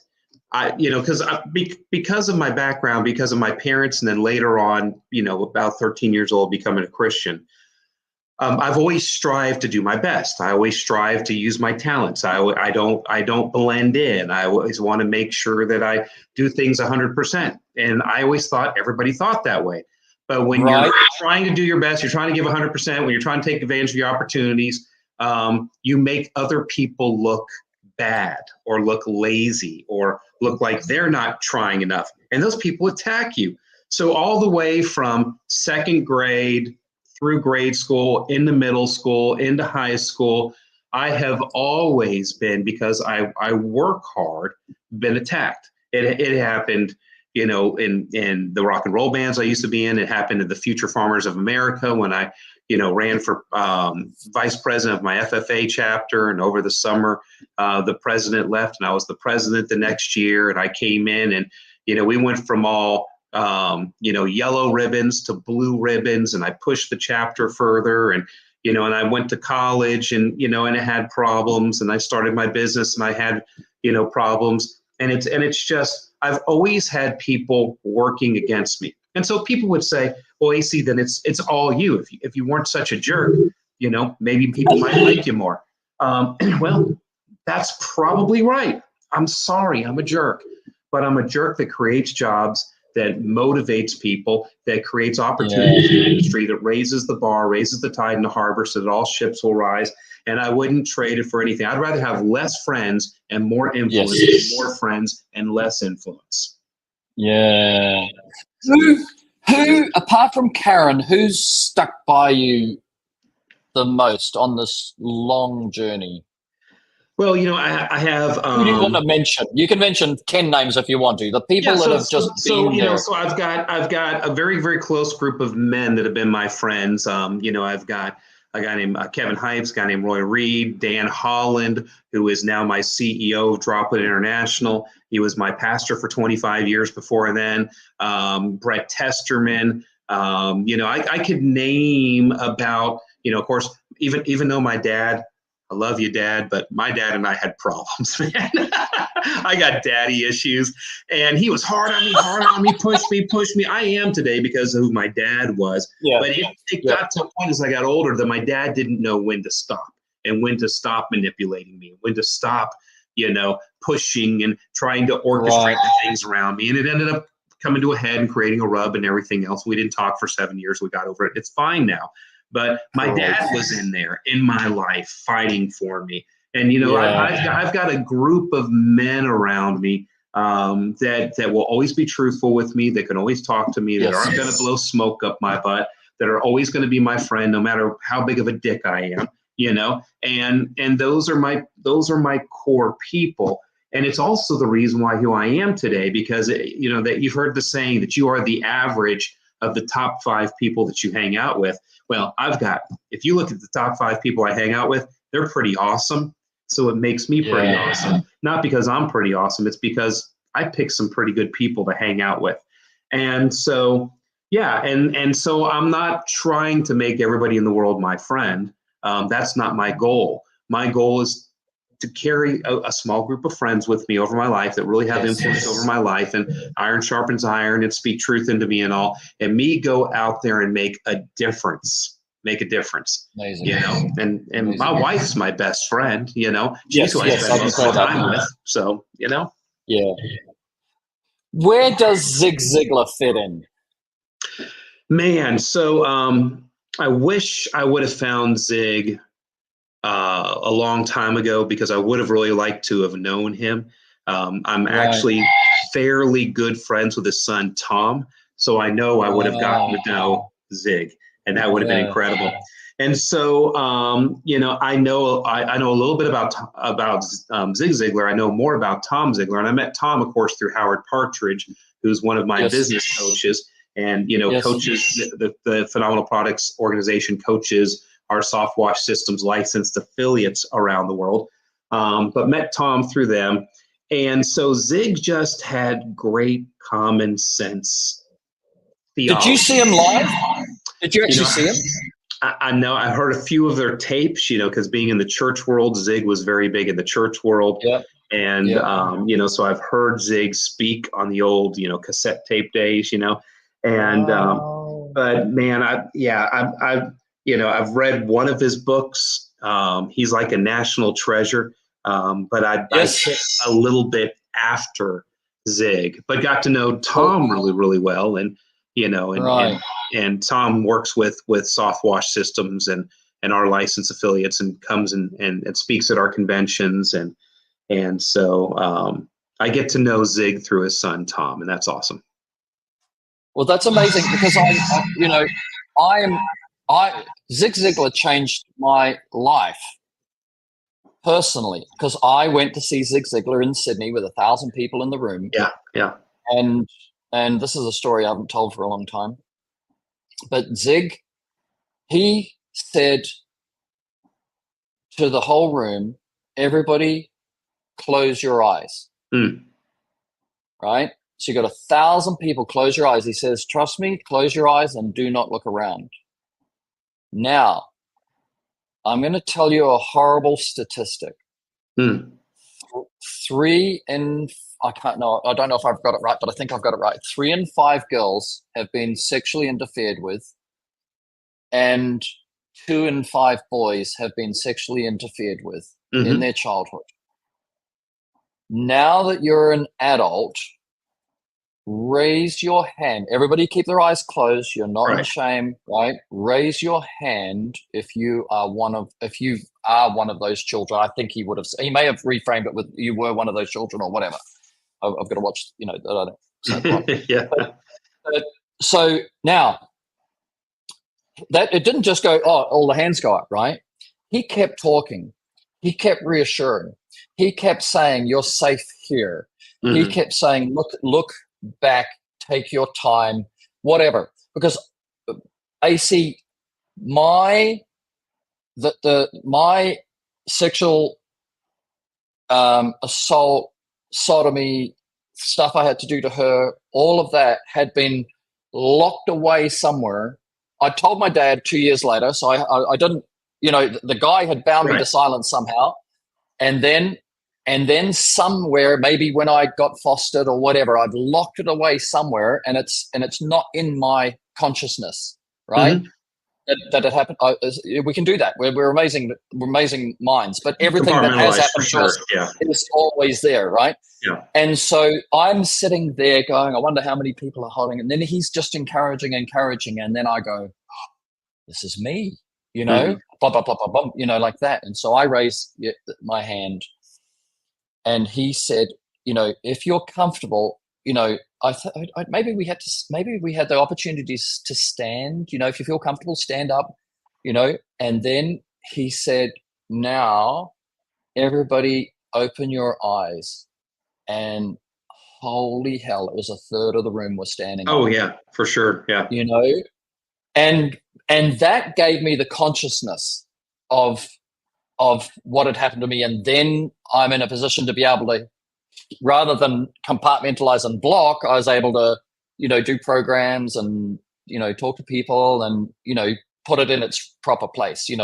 S5: because of my background, because of my parents, and then later on, about 13 years old, becoming a Christian, I've always strived to do my best. I always strive to use my talents. I don't blend in. I always want to make sure that I do things 100%. And I always thought everybody thought that way. But when
S6: Right.
S5: you're trying to do your best, you're trying to give 100%, when you're trying to take advantage of your opportunities, you make other people look bad or look lazy or look like they're not trying enough. And those people attack you. So all the way from second grade through grade school, into middle school, into high school, I have always been, because I work hard, been attacked. It happened, you know, in the rock and roll bands I used to be in. It happened in the Future Farmers of America when I, you know, ran for vice president of my FFA chapter. And over the summer, the president left and I was the president the next year. And I came in and, you know, we went from all, you know, yellow ribbons to blue ribbons. And I pushed the chapter further. And, you know, and I went to college and, you know, and I had problems, and I started my business and I had, you know, problems. And it's just, I've always had people working against me. And so people would say, well, AC, then it's all you. If you weren't such a jerk, you know, maybe people might like you more. Well, that's probably right. I'm sorry, I'm a jerk, but I'm a jerk that creates jobs, that motivates people, that creates opportunities in the industry, that raises the bar, raises the tide in the harbor so that all ships will rise. And I wouldn't trade it for anything. I'd rather have less friends and more influence than more friends and less influence.
S6: Yeah. Who, apart from Karen, who's stuck by you the most on this long journey?
S5: Well, you know, I have.
S6: Who do you want to mention? You can mention 10 names if you want to. The people that have just been
S5: you
S6: there.
S5: know, so I've got a very, very close group of men that have been my friends. You know, I've got a guy named Kevin Hipes, a guy named Roy Reed, Dan Holland, who is now my CEO of Droplet International. He was my pastor for 25 years before then. Brett Testerman. You know, I could name about, you know, of course, even though my dad, I love you, Dad, but my dad and I had problems, man. I got daddy issues, and he was hard on me, pushed me. I am today because of who my dad was.
S6: Yeah.
S5: But it got to a point as I got older that my dad didn't know when to stop and when to stop manipulating me, when to stop, you know, pushing and trying to orchestrate the things around me. And it ended up coming to a head and creating a rub and everything else. We didn't talk for 7 years. We got over it. It's fine now. But my dad was in there in my life fighting for me. And, you know, I've got a group of men around me that will always be truthful with me, that can always talk to me, that aren't going to blow smoke up my butt, that are always going to be my friend, no matter how big of a dick I am, you know, and those are my core people. And it's also the reason why who I am today, because, you know, that you've heard the saying that you are the average of the top 5 people that you hang out with. Well, if you look at the top 5 people I hang out with, they're pretty awesome. So it makes me pretty awesome. Not because I'm pretty awesome. It's because I pick some pretty good people to hang out with. And so, yeah. And so I'm not trying to make everybody in the world my friend. That's not my goal. My goal is to carry a small group of friends with me over my life that really have influence over my life, and iron sharpens iron, and speak truth into me and all, and me go out there and make a difference. Amazing. You know, and my wife's my best friend, you know, she's who I spend most of my time with. So, you know.
S6: Yeah. Where does Zig Ziglar fit in?
S5: Man, so I wish I would have found Zig a long time ago, because I would have really liked to have known him. I'm actually fairly good friends with his son, Tom. So I know I would have gotten to know Zig, and that would have been incredible. And so, you know, I know a little bit about Zig Ziglar. I know more about Tom Ziglar. And I met Tom, of course, through Howard Partridge, who's one of my business coaches, and, you know, coaches the Phenomenal Products organization, coaches our soft wash systems licensed affiliates around the world, but met Tom through them. And so Zig just had great common sense theology.
S6: Did you see him live? Did you actually see him?
S5: I know. I heard a few of their tapes, you know, because being in the church world, Zig was very big in the church world. And, you know, so I've heard Zig speak on the old, you know, cassette tape days, you know, and, but man, I've read one of his books. He's like a national treasure. But I hit a little bit after Zig, but got to know Tom really, really well. And, and Tom works with Soft Wash Systems and our license affiliates, and comes and speaks at our conventions. And so I get to know Zig through his son, Tom, and that's awesome.
S6: Well, that's amazing, because Zig Ziglar changed my life personally, because I went to see Zig Ziglar in Sydney with 1,000 people in the room.
S5: Yeah.
S6: And this is a story I haven't told for a long time. But Zig, he said to the whole room, everybody close your eyes. Right? So you got 1,000 people, close your eyes. He says, trust me, close your eyes and do not look around. Now, I'm going to tell you a horrible statistic. 3 in, I don't know if I've got it right, but I think I've got it right. 3 in 5 girls have been sexually interfered with, and 2 in 5 boys have been sexually interfered with in their childhood. Now that you're an adult, raise your hand. Everybody keep their eyes closed. You're not in shame, right? Raise your hand if you are one of those children. I think he may have reframed it with you were one of those children or whatever. I've got to watch,
S5: Yeah.
S6: So now that it didn't just go, oh, all the hands go up, right? He kept talking. He kept reassuring. He kept saying, you're safe here. He kept saying, look back, take your time, whatever. Because AC, my sexual assault, sodomy, stuff I had to do to her, all of that had been locked away somewhere. I told my dad 2 years later, so I didn't, the guy had bound me to silence somehow. And then somewhere, maybe when I got fostered or whatever, I've locked it away somewhere, and it's not in my consciousness, right? That it happened. We can do that. We're amazing minds, but everything that has happened to us is always there, right?
S5: Yeah.
S6: And so I'm sitting there going, I wonder how many people are holding it. And then he's just encouraging, and then I go, oh, this is me, blah, blah, blah, blah, blah, like that. And so I raised my hand. And he said, if you're comfortable, maybe we had the opportunities to stand, if you feel comfortable, stand up, and then he said, now everybody open your eyes. And holy hell, it was a third of the room was standing
S5: up.
S6: Oh
S5: yeah, for sure. Yeah.
S6: And that gave me the consciousness of what had happened to me. And then I'm in a position to be able to, rather than compartmentalize and block, I was able to, do programs and, talk to people and, put it in its proper place, of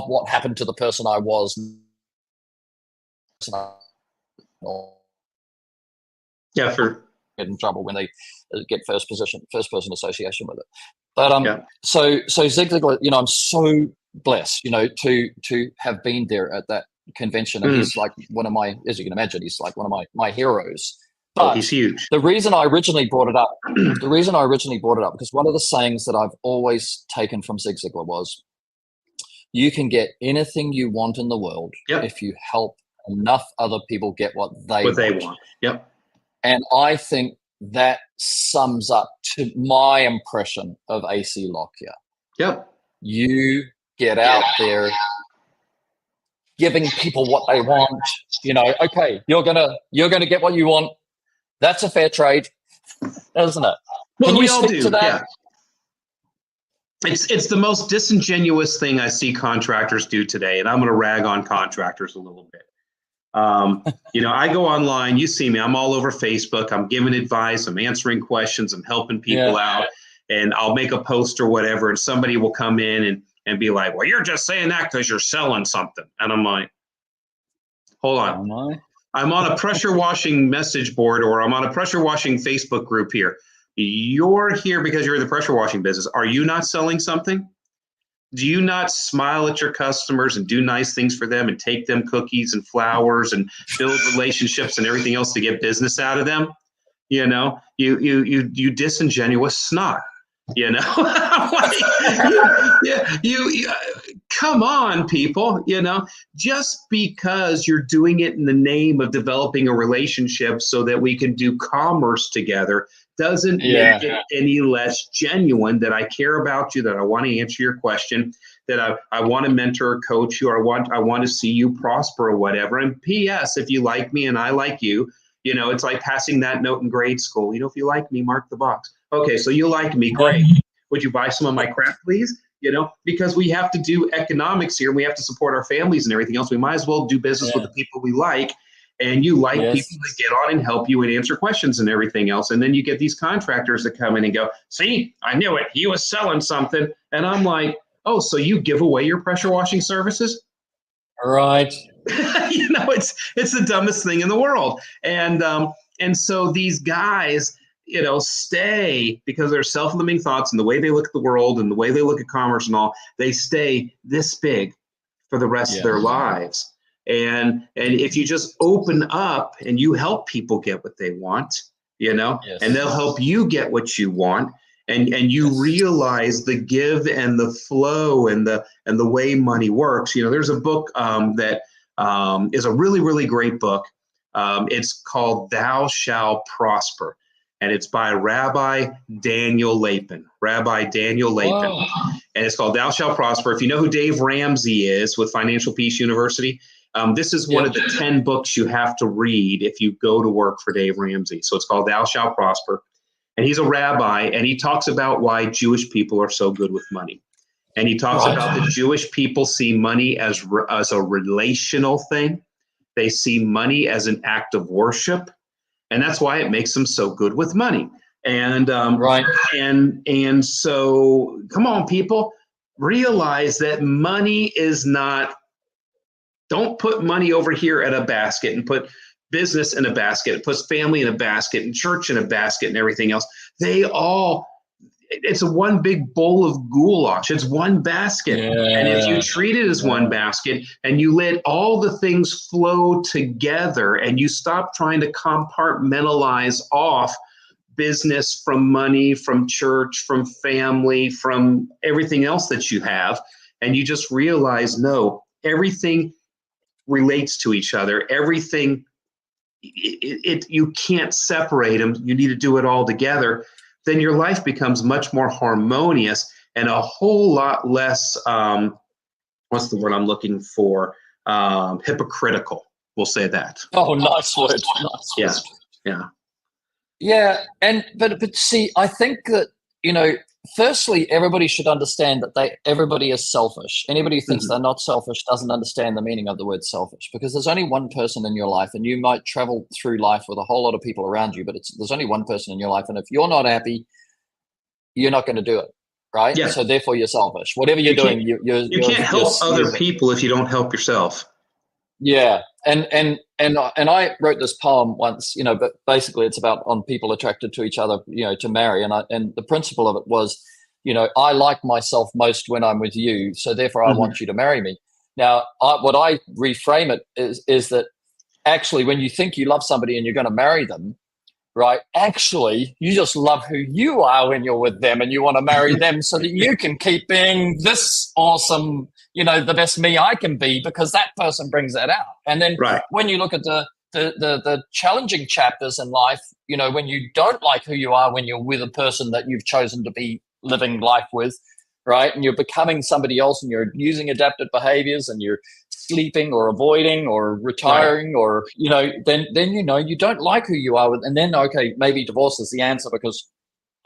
S6: what happened to the person I was.
S5: Yeah, for
S6: get in trouble when they get first person association with it. But so Zig Ziglar, I'm so blessed, to have been there at that convention, and he's like one of my, as you can imagine, he's like one of my heroes. But
S5: he's huge.
S6: The reason I originally brought it up, because one of the sayings that I've always taken from Zig Ziglar was, you can get anything you want in the world if you help enough other people get what they want.
S5: Yep.
S6: And I think that sums up to my impression of AC Lockyer.
S5: Yep.
S6: You get out there giving people what they want, okay, you're gonna get what you want. That's a fair trade, isn't it?
S5: Well, we all do. Yeah. It's the most disingenuous thing I see contractors do today, and I'm going to rag on contractors a little bit. I go online, you see me, I'm all over Facebook, I'm giving advice, I'm answering questions, I'm helping people out, and I'll make a post or whatever, and somebody will come in and be like, well, you're just saying that because you're selling something. And I'm like, hold on. I'm on a pressure washing message board, or I'm on a pressure washing Facebook group here. You're here because you're in the pressure washing business. Are you not selling something? Do you not smile at your customers and do nice things for them and take them cookies and flowers and build relationships and everything else to get business out of them? You know, you disingenuous snot. You know, come on, people. You know, just because you're doing it in the name of developing a relationship so that we can do commerce together doesn't make it any less genuine that I care about you, that I want to answer your question, that I want to mentor or coach you, or I want to see you prosper or whatever. And P.S., if you like me and I like you, you know, it's like passing that note in grade school. You know, if you like me, mark the box. Okay, so you like me, great. Would you buy some of my crap, please? You know, because we have to do economics here and we have to support our families and everything else. We might as well do business with the people we like. And you like people that get on and help you and answer questions and everything else. And then you get these contractors that come in and go, see, I knew it. He was selling something. And I'm like, oh, so you give away your pressure washing services?
S6: Right.
S5: You know, it's the dumbest thing in the world. And so these guys, you know, stay because their self-limiting thoughts and the way they look at the world and the way they look at commerce and all, they stay this big for the rest of their lives. And if you just open up and you help people get what they want, you know, and they'll help you get what you want, and you realize the give and the flow and the way money works. You know, there's a book that is a really, really great book. It's called Thou Shalt Prosper, and it's by Rabbi Daniel Lapin. Whoa. And it's called Thou Shalt Prosper. If you know who Dave Ramsey is with Financial Peace University, this is one of the 10 books you have to read if you go to work for Dave Ramsey. So it's called Thou Shalt Prosper. And he's a rabbi, and he talks about why Jewish people are so good with money. And he talks about the Jewish people see money as a relational thing. They see money as an act of worship. And that's why it makes them so good with money. And and so come on, people, realize that money is not, don't put money over here at a basket and put business in a basket. It puts family in a basket and church in a basket and everything else. It's a one big bowl of goulash. It's one basket. And if you treat it as one basket and you let all the things flow together and you stop trying to compartmentalize off business from money, from church, from family, from everything else that you have, and you just realize, no, everything relates to each other. Everything, you can't separate them. You need to do it all together. Then your life becomes much more harmonious and a whole lot less, what's the word I'm looking for? Hypocritical. We'll say that.
S6: Oh, nice word. Yeah. And but see, I think that, you know, firstly, everybody should understand that everybody is selfish. Anybody who thinks they're not selfish doesn't understand the meaning of the word selfish, because there's only one person in your life, and you might travel through life with a whole lot of people around you, but there's only one person in your life. And if you're not happy, you're not going to do it. Right. Yeah. So therefore you're selfish. Whatever you're doing, you
S5: can't help other people if you don't help yourself.
S6: Yeah. And I wrote this poem once, you know, but basically it's about on people attracted to each other, you know, to marry. And the principle of it was, you know, I like myself most when I'm with you. So therefore I want you to marry me. Now, what I reframe it is that actually when you think you love somebody and you're going to marry them, right, actually you just love who you are when you're with them and you want to marry them so that you can keep being this awesome, you know, the best me I can be, because that person brings that out. And then when you look at the challenging chapters in life, you know, when you don't like who you are when you're with a person that you've chosen to be living life with, right, and you're becoming somebody else and you're using adaptive behaviors and you're sleeping or avoiding or retiring or, you know, then you know you don't like who you are with, and then okay, maybe divorce is the answer because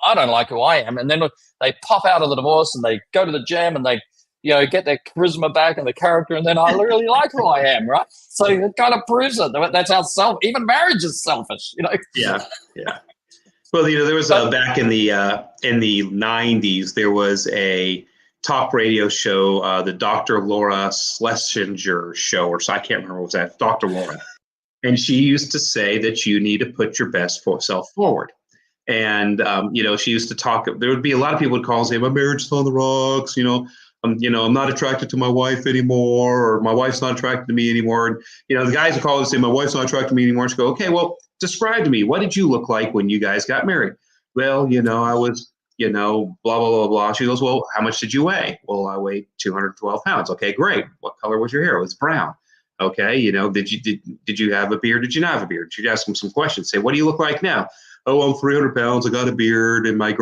S6: I don't like who I am. And then they pop out of the divorce and they go to the gym and they, you know, get their charisma back and the character, and then I really like who I am, right? So it kind of proves it. That's how even marriage is selfish, you know? Yeah.
S5: Well, you know, there was back in the 90s, there was a talk radio show, the Dr. Laura Schlesinger show, or so I can't remember what was that, Dr. Laura. And she used to say that you need to put your best self forward. And she used to talk. There would be a lot of people would call and say, "My marriage is on the rocks." I'm not attracted to my wife anymore, or my wife's not attracted to me anymore. And the guys would call and say, "My wife's not attracted to me anymore." And she go, "Okay, well, describe to me, what did you look like when you guys got married?" "Well, I was, blah blah blah blah." She goes, "Well, how much did you weigh?" "Well, I weighed 212 pounds." "Okay, great. What color was your hair?" "It was brown." "Okay, did you have a beard? Did you not have a beard?" She'd ask him some questions. Say, "What do you look like now?" "Oh, I'm 300 pounds. I got a beard, and my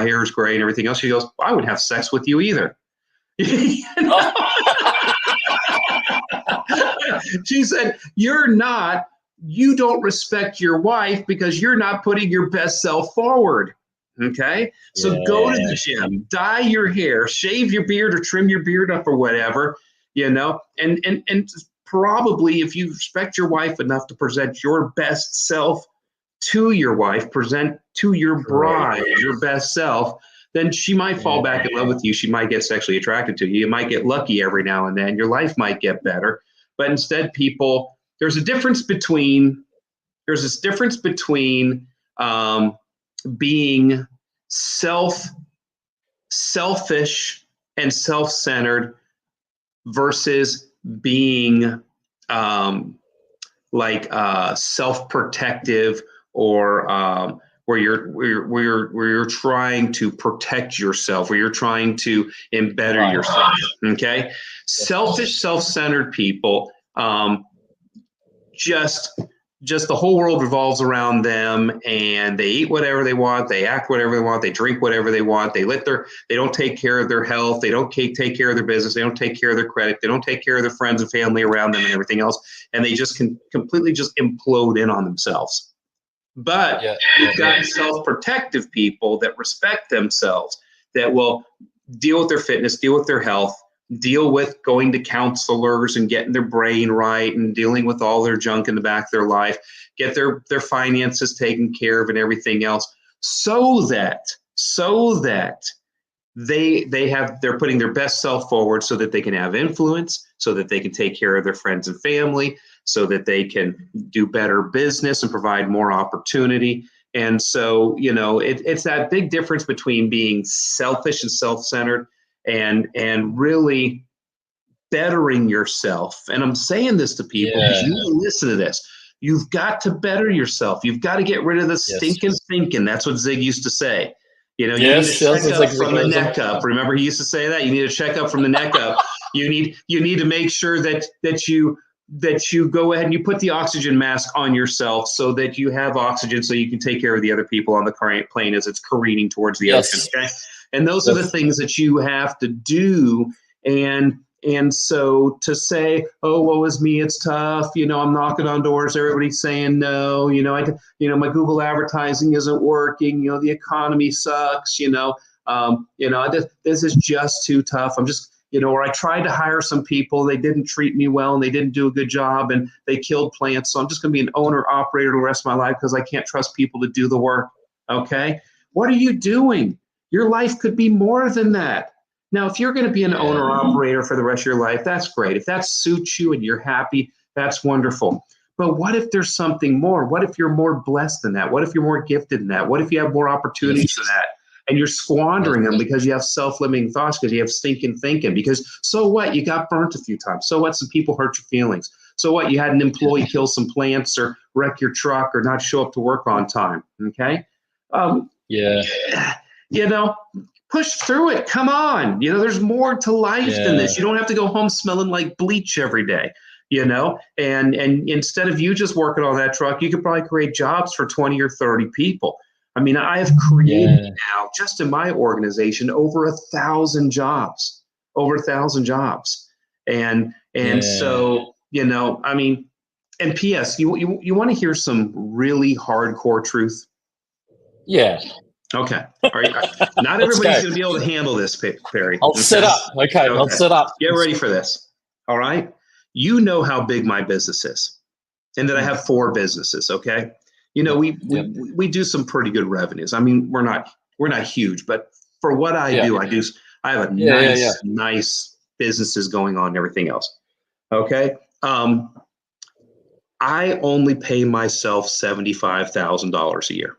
S5: hair is gray, and everything else." She goes, "I wouldn't have sex with you either." She said, you don't respect your wife because you're not putting your best self forward. Okay. So go to the gym, dye your hair, shave your beard or trim your beard up or whatever, and probably if you respect your wife enough to present your best self to your wife, present to your bride your best self, then she might fall back in love with you. She might get sexually attracted to you. You might get lucky every now and then. Your life might get better. But instead, there's this difference between being selfish and self-centered versus being self-protective, or where you're trying to protect yourself, where you're trying to embetter yourself. Okay, selfish, self-centered people, just the whole world revolves around them, and they eat whatever they want, they act whatever they want, they drink whatever they want, they don't take care of their health, they don't take care of their business, they don't take care of their credit, they don't take care of their friends and family around them and everything else, and they just can completely just implode in on themselves. But you've got self-protective people that respect themselves, that will deal with their fitness, deal with their health, deal with going to counselors and getting their brain right and dealing with all their junk in the back of their life, get their finances taken care of and everything else, so that they're putting their best self forward, so that they can have influence, so that they can take care of their friends and family, so that they can do better business and provide more opportunity. And so, it's that big difference between being selfish and self-centered and really bettering yourself. And I'm saying this to people because you need to listen to this. You've got to better yourself. You've got to get rid of the stinking thinking. That's what Zig used to say. You need to check up from the neck up. Remember, he used to say that? You need to check up from the neck up. You need to make sure that you go ahead and you put the oxygen mask on yourself, so that you have oxygen, so you can take care of the other people on the plane as it's careening towards the ocean. Okay? And those are the things that you have to do. And so to say, "Oh, woe is me, it's tough. I'm knocking on doors, everybody's saying no. My Google advertising isn't working. The economy sucks. This is just too tough. I'm just." Or I tried to hire some people, they didn't treat me well, and they didn't do a good job, and they killed plants. So I'm just going to be an owner operator the rest of my life because I can't trust people to do the work. Okay, what are you doing? Your life could be more than that. Now, if you're going to be an owner operator for the rest of your life, that's great. If that suits you and you're happy, that's wonderful. But what if there's something more? What if you're more blessed than that? What if you're more gifted than that? What if you have more opportunities than that? And you're squandering them because you have self-limiting thoughts, because you have stinking thinking. Because so what? You got burnt a few times. So what? Some people hurt your feelings. So what? You had an employee kill some plants or wreck your truck or not show up to work on time. Okay. Push through it. Come on. There's more to life than this. You don't have to go home smelling like bleach every day. And instead of you just working on that truck, you could probably create jobs for 20 or 30 people. I mean, I have created now, just in my organization, over 1,000 jobs. And so, I mean, and P.S., you want to hear some really hardcore truth?
S6: Yeah.
S5: Okay. All right. Not everybody's going to be able to handle this, Perry.
S6: I'll sit up. Okay. I'll sit up.
S5: Get ready for this. All right. You know how big my business is, and that I have 4 businesses. Okay. We do some pretty good revenues. I mean, we're not huge, but for what I do, I have a nice businesses going on and everything else. Okay. I only pay myself $75,000 a year.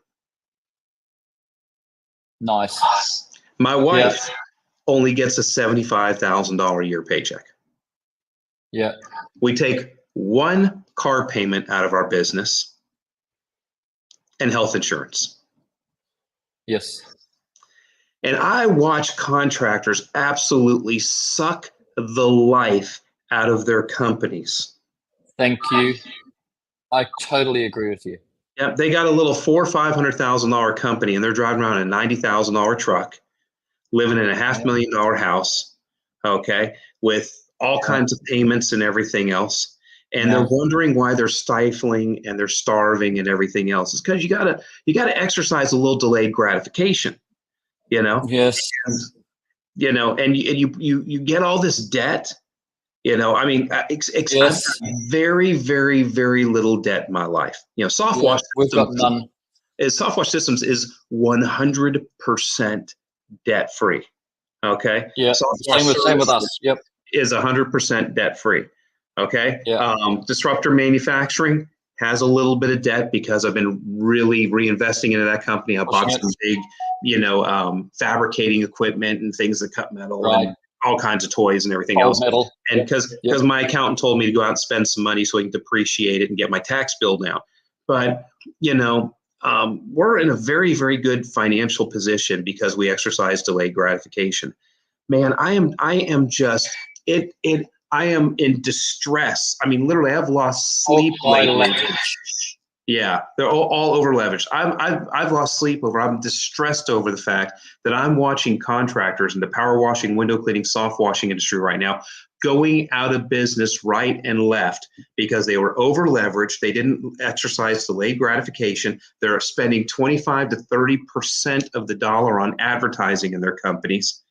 S6: Nice.
S5: My wife only gets a $75,000 a year paycheck.
S6: Yeah.
S5: We take one car payment out of our business and health insurance.
S6: Yes.
S5: And I watch contractors absolutely suck the life out of their companies.
S6: Thank you. I totally agree with you.
S5: Yep, they got a little $400,000 or $500,000 company, and they're driving around in a $90,000 truck, living in a $500,000 house, okay, with all kinds of payments and everything else. And they're wondering why they're stifling and they're starving and everything else. It's because you gotta exercise a little delayed gratification, you know.
S6: Yes.
S5: And, you know, and you get all this debt. You know, I mean, I've got very, very, very little debt in my life. You know, Softwash Systems is 100% debt free. Okay.
S6: Yeah. Same with us. Yep.
S5: Is 100% debt free. Okay.
S6: Yeah.
S5: Disruptor Manufacturing has a little bit of debt because I've been really reinvesting into that company. I bought some big, fabricating equipment and things that cut metal.
S6: Right.
S5: And all kinds of toys and everything else.
S6: Metal.
S5: And because my accountant told me to go out and spend some money so I can depreciate it and get my tax bill down. But, we're in a very, very good financial position because we exercise delayed gratification. Man, I am in distress. I mean, literally, I've lost sleep lately. Yeah, they're all over leveraged. I've lost sleep over. I'm distressed over the fact that I'm watching contractors in the power washing, window cleaning, soft washing industry right now going out of business right and left because they were over leveraged. They didn't exercise delayed gratification. They're spending 25 to 30% of the dollar on advertising in their companies.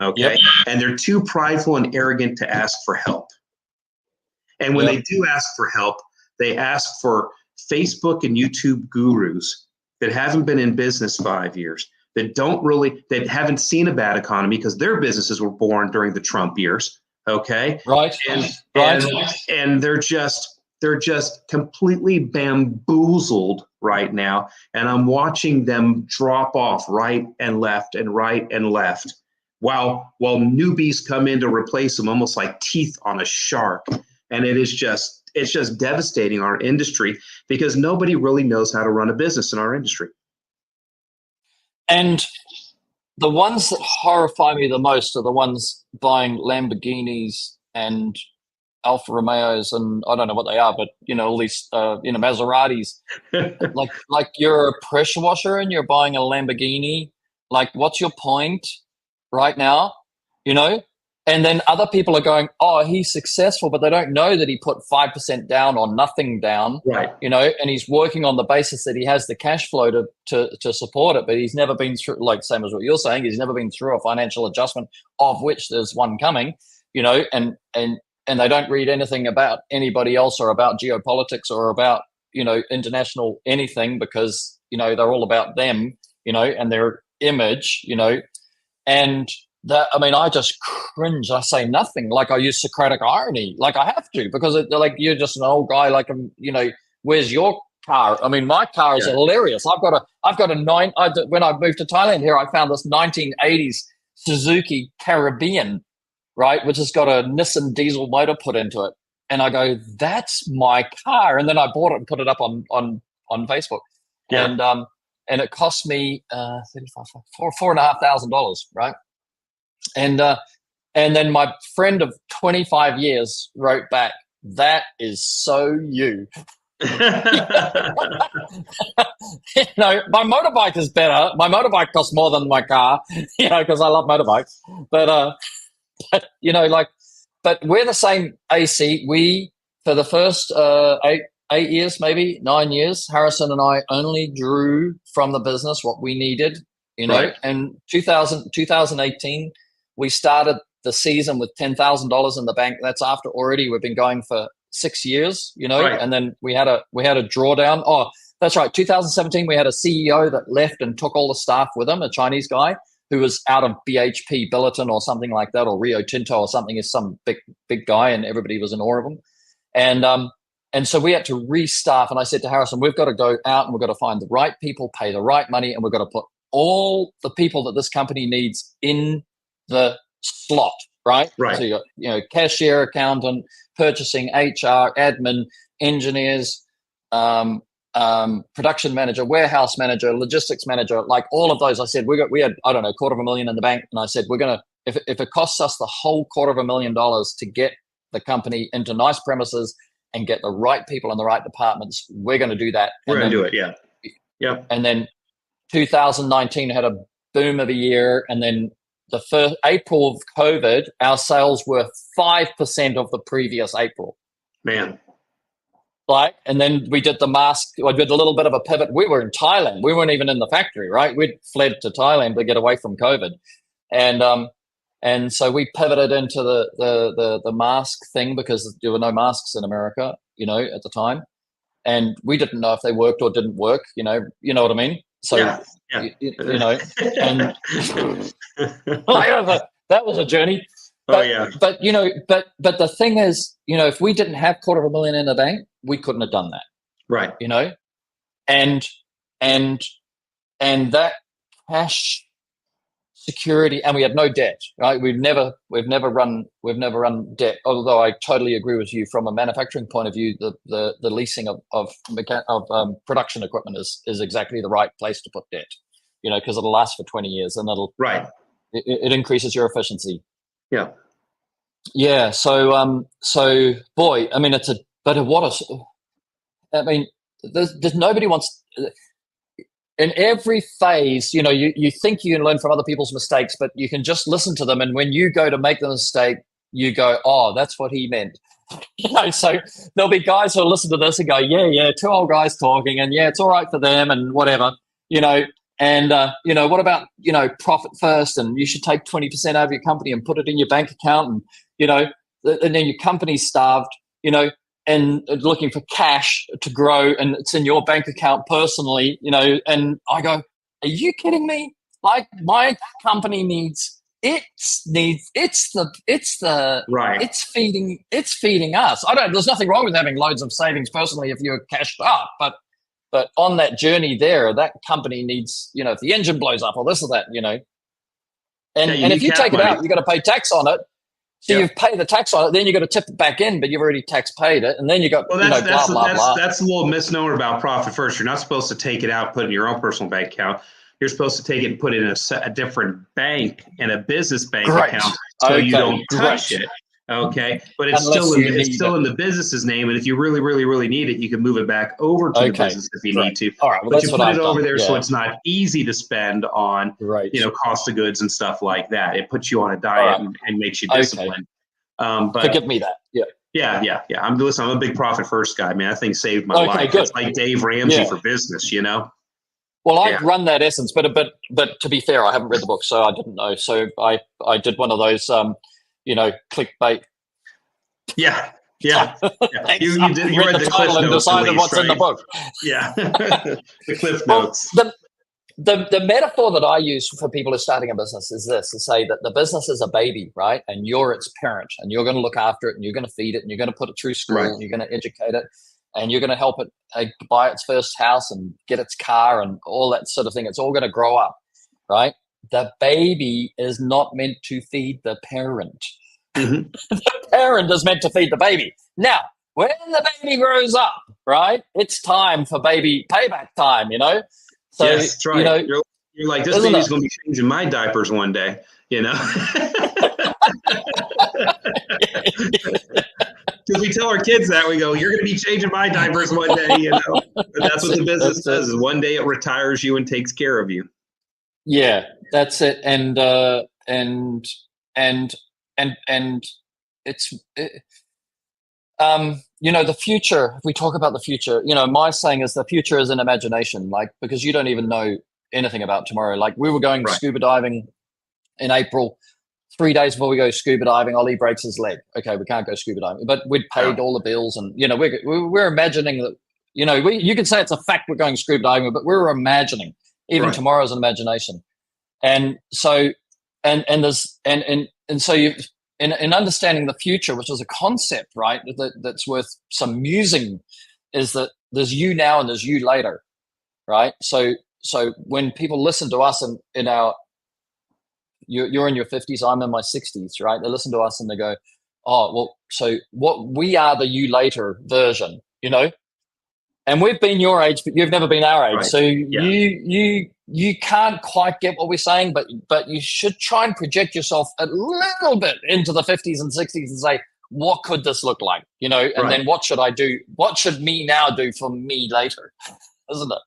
S5: Okay, and they're too prideful and arrogant to ask for help. And when they do ask for help, they ask for Facebook and YouTube gurus that haven't been in business 5 years, that haven't seen a bad economy because their businesses were born during the Trump years. Okay.
S6: Right.
S5: And they're just completely bamboozled right now. And I'm watching them drop off right and left while newbies come in to replace them almost like teeth on a shark. And it's just devastating our industry because nobody really knows how to run a business in our industry.
S6: And the ones that horrify me the most are the ones buying Lamborghinis and Alfa Romeos and I don't know what they are, but all these Maseratis. like you're a pressure washer and you're buying a Lamborghini. Like, what's your point right now? And then other people are going, oh, he's successful, but they don't know that he put 5% down or nothing down,
S5: right?
S6: And he's working on the basis that he has the cash flow to support it, but he's never been through, like same as what you're saying, he's never been through a financial adjustment, of which there's one coming, and they don't read anything about anybody else or about geopolitics or about international anything because they're all about them, and their image, and that, I mean, I just cringe. I say nothing. Like I use Socratic irony. Like I have to because you're just an old guy. Like where's your car? I mean, my car is hilarious. I've got a nine. When I moved to Thailand here, I found this 1980s Suzuki Caribbean, right, which has got a Nissan diesel motor put into it. And I go, that's my car. And then I bought it and put it up on Facebook. Yeah. And it cost me $4,500, right? And then my friend of 25 years wrote back, that is so you. My motorbike is better. My motorbike costs more than my car, because I love motorbikes. But we're the same AC. We, for the first 8 years, maybe 9 years, Harrison and I only drew from the business what we needed,
S5: Right.
S6: And 2018, we started the season with $10,000 in the bank. That's after already we've been going for 6 years,
S5: Right.
S6: And then we had a drawdown. Oh, that's right. 2017, we had a CEO that left and took all the staff with him, a Chinese guy who was out of BHP Billiton or something like that, or Rio Tinto or something. Is some big guy, and everybody was in awe of him. And so we had to restaff. And I said to Harrison, we've got to go out and we've got to find the right people, pay the right money, and we've got to put all the people that this company needs in the slot, right?
S5: Right.
S6: So you got, cashier, accountant, purchasing, HR, admin, engineers, production manager, warehouse manager, logistics manager, like all of those. I said we had I don't know $250,000 in the bank, and I said we're gonna if it costs us the whole $250,000 to get the company into nice premises and get the right people in the right departments, we're going to do that.
S5: We're going to do it. Yeah. Yep.
S6: And then 2019 had a boom of a year, and then the first April of COVID, our sales were 5% of the previous April.
S5: Man.
S6: Like, and then we did the mask. I did a little bit of a pivot. We were in Thailand. We weren't even in the factory, right? We'd fled to Thailand to get away from COVID, and so we pivoted into the mask thing because there were no masks in America, at the time, and we didn't know if they worked or didn't work. You know what I mean? So,
S5: yeah.
S6: and that was a journey. But,
S5: yeah.
S6: But the thing is, if we didn't have $250,000 in the bank, we couldn't have done that.
S5: Right.
S6: And that cash security, and we had no debt, right? We've never run debt. Although I totally agree with you from a manufacturing point of view, the leasing of production equipment is exactly the right place to put debt, because it'll last for 20 years and it increases your efficiency.
S5: Yeah.
S6: Yeah. So boy, I mean, there's nobody wants. In every phase, you think you can learn from other people's mistakes, but you can just listen to them. And when you go to make the mistake, you go, oh, that's what he meant. So there'll be guys who'll listen to this and go, yeah, two old guys talking, and yeah, it's all right for them and whatever, and what about, profit first, and you should take 20% out of your company and put it in your bank account, and, and then your company's starved, and looking for cash to grow, and it's in your bank account personally, and I go, are you kidding me? Like, my company it's feeding us. There's nothing wrong with having loads of savings personally if you're cashed up, but on that journey there, that company needs, if the engine blows up or this or that, and if you take it out, you got to pay tax on it. So you pay the tax on it, then you got to tip it back in, but you've already tax paid it, and then you got blah blah.
S5: That's a little misnomer about profit first. You're not supposed to take it out, put it in your own personal bank account. You're supposed to take it and put it in a different bank and a business bank account, so you don't touch it. Okay, but it's still in the business's name, and if you really, really, really need it, you can move it back over to the business if you need to.
S6: All right, well,
S5: but
S6: that's
S5: you put it over there so it's not easy to spend on, cost of goods and stuff like that. It puts you on a diet and makes you disciplined. But
S6: forgive me that.
S5: Yeah. I'm a big profit first guy, man. That thing saved my life.
S6: Good.
S5: It's like Dave Ramsey for business,
S6: Well, I've run that essence, but to be fair, I haven't read the book, so I didn't know. So I did one of those, clickbait.
S5: Yeah. You read
S6: the title and decided what's in the book.
S5: Yeah. The cliff notes.
S6: The metaphor that I use for people who are starting a business is this: to say that the business is a baby, right? And you're its parent, and you're going to look after it, and you're going to feed it, and you're going to put it through school, and you're going to educate it, and you're going to help it buy its first house and get its car and all that sort of thing. It's all going to grow up, right? The baby is not meant to feed the parent.
S5: Mm-hmm.
S6: The parent is meant to feed the baby. Now, when the baby grows up, right, it's time for baby payback time, So,
S5: yes, that's right. You're like, this baby's going to be changing my diapers one day, Because we tell our kids that, we go, you're going to be changing my diapers one day, But that's what the business does, is one day it retires you and takes care of you.
S6: Yeah, that's it. And it's the future. If we talk about the future, my saying is the future is an imagination, like, because you don't even know anything about tomorrow. Like, we were going scuba diving in April. 3 days before we go scuba diving, Ollie breaks his leg. Okay, we can't go scuba diving, but we'd paid all the bills, and we're imagining that. You can say it's a fact we're going scuba diving, but we're imagining even tomorrow's an imagination. And so so you in understanding the future, which is a concept, right, that's worth some musing, is that there's you now and there's you later, right? So so when people listen to us in our, you're in your 50s, I'm in my 60s, right? They listen to us and they go, oh, well, so what, we are the you later version, you know? And we've been your age, but you've never been our age.
S5: Right.
S6: So
S5: Yeah.
S6: you can't quite get what we're saying, but you should try and project yourself a little bit into the 50s and 60s and say, what could this look like? You know, and then what should I do? What should me now do for me later? Isn't it?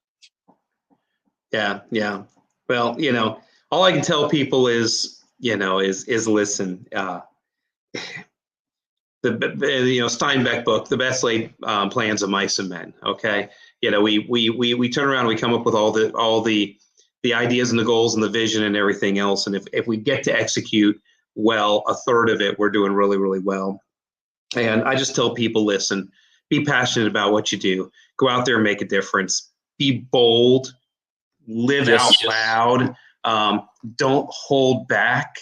S5: Yeah. Well, you know, all I can tell people is, you know, is listen. The Steinbeck book, The Best Laid Plans of Mice and Men. Okay, you know, we turn around and we come up with all the ideas and the goals and the vision and everything else. And if we get to execute well, a third of it, we're doing really, really well. And I just tell people, listen, be passionate about what you do. Go out there and make a difference. Be bold. Live out loud. Don't hold back.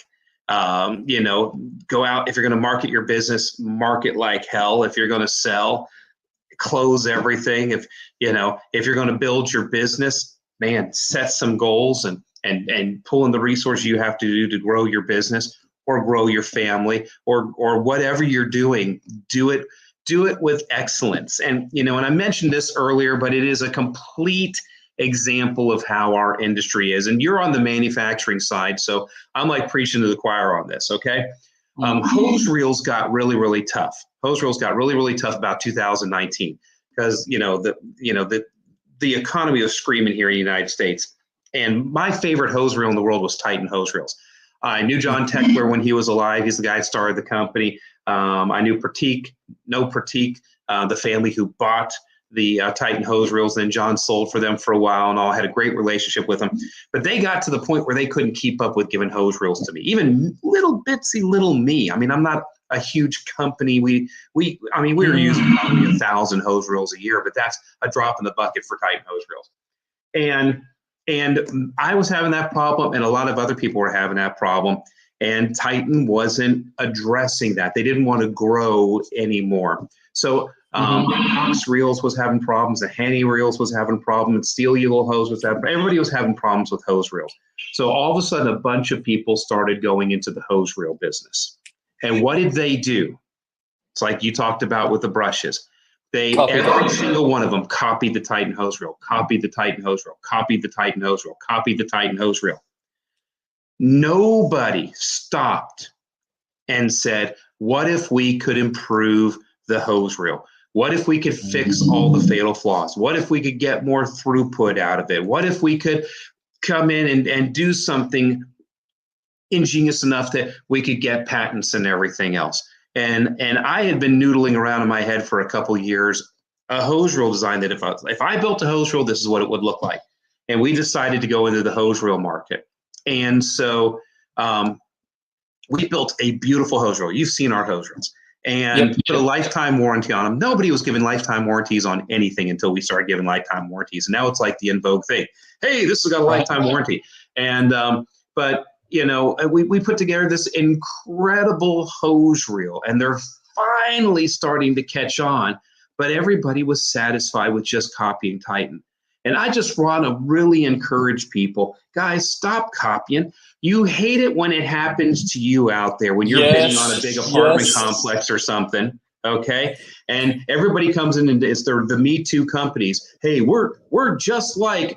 S5: You know, go out. If you're going to market your business, market like hell. If you're going to sell, close everything. If you're going to build your business, man, set some goals and pull in the resources you have to do to grow your business or grow your family or whatever you're doing. Do it with excellence. And, you know, and I mentioned this earlier, but it is a complete example of how our industry is. And you're on the manufacturing side, so I'm like preaching to the choir on this, okay? Hose reels got really, really tough. Hose reels got really, really tough about 2019 because, the economy was screaming here in the United States. And my favorite hose reel in the world was Titan hose reels. I knew John Techler when he was alive. He's the guy that started the company. I knew Pratik, the family who bought the Titan hose reels. Then John sold for them for a while and all, had a great relationship with them. But they got to the point where they couldn't keep up with giving hose reels to me. Even little me. I mean, I'm not a huge company. We were using probably 1,000 hose reels a year, but that's a drop in the bucket for Titan hose reels. And I was having that problem, and a lot of other people were having that problem. And Titan wasn't addressing that. They didn't want to grow anymore. So Cox Reels was having problems. The Henny Reels was having problems. And Steel Eagle Hose was having. Everybody was having problems with hose reels. So all of a sudden, a bunch of people started going into the hose reel business. And what did they do? It's like you talked about with the brushes. Every single one of them copied the Titan hose reel, copied the Titan hose reel, copied the Titan hose reel, copied the Titan hose reel. Nobody stopped and said, what if we could improve the hose reel? What if we could fix all the fatal flaws? What if we could get more throughput out of it? What if we could come in and do something ingenious enough that we could get patents and everything else? And I had been noodling around in my head for a couple of years, a hose reel design that if I built a hose reel, this is what it would look like. And we decided to go into the hose reel market. And so we built a beautiful hose reel. You've seen our hose reels. And put a lifetime warranty on them. Nobody was giving lifetime warranties on anything until we started giving lifetime warranties. And now it's like the in vogue thing. Hey, this has got a lifetime warranty. And but you know, we put together this incredible hose reel, and they're finally starting to catch on. But everybody was satisfied with just copying Titan. And I just want to really encourage people, guys, stop copying. You hate it when it happens to you out there, when you're bidding on a big apartment complex or something, okay? And everybody comes in and it's the Me Too companies. Hey, we're just like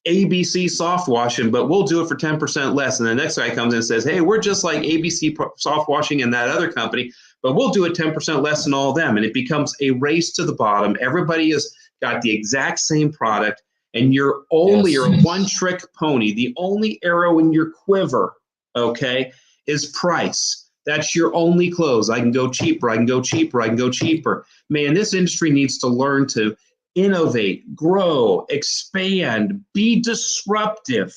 S5: ABC Soft Washing, but we'll do it for 10% less. And the next guy comes in and says, hey, we're just like ABC Soft Washing and that other company, but we'll do it 10% less than all of them. And it becomes a race to the bottom. Everybody has got the exact same product, and you're a one-trick pony. The only arrow in your quiver, okay, is price. That's your only close. I can go cheaper, I can go cheaper, I can go cheaper. Man, this industry needs to learn to innovate, grow, expand, be disruptive,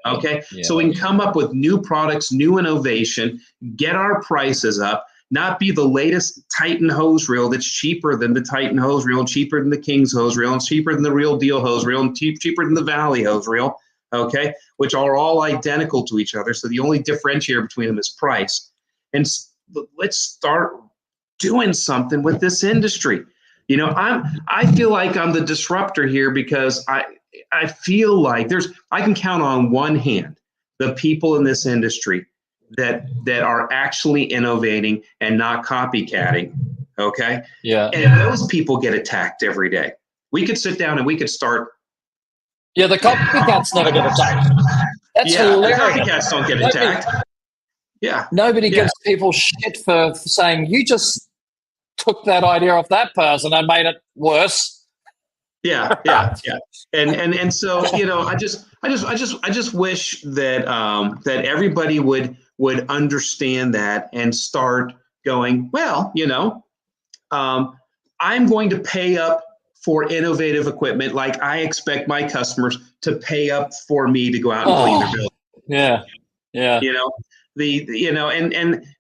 S5: okay? So we can come up with new products, new innovation, get our prices up, not be the latest Titan hose reel that's cheaper than the Titan hose reel, and cheaper than the King's hose reel, and cheaper than the Real Deal hose reel, and cheaper than the Valley hose reel, okay? Which are all identical to each other. So the only differentiator between them is price. And let's start doing something with this industry. You know, I feel like I'm the disruptor here because I feel like I can count on one hand the people in this industry that are actually innovating and not copycatting. Okay.
S6: Yeah.
S5: And those people get attacked every day. We could sit down and we could start.
S6: Yeah, the copycats never get attacked. That's hilarious.
S5: The copycats don't get attacked.
S6: Nobody gives people shit for saying you just took that idea off that person and made it worse.
S5: Yeah. And so, I just wish that that everybody would understand that and start going, well, I'm going to pay up for innovative equipment like I expect my customers to pay up for me to go out and clean their building.
S6: Yeah.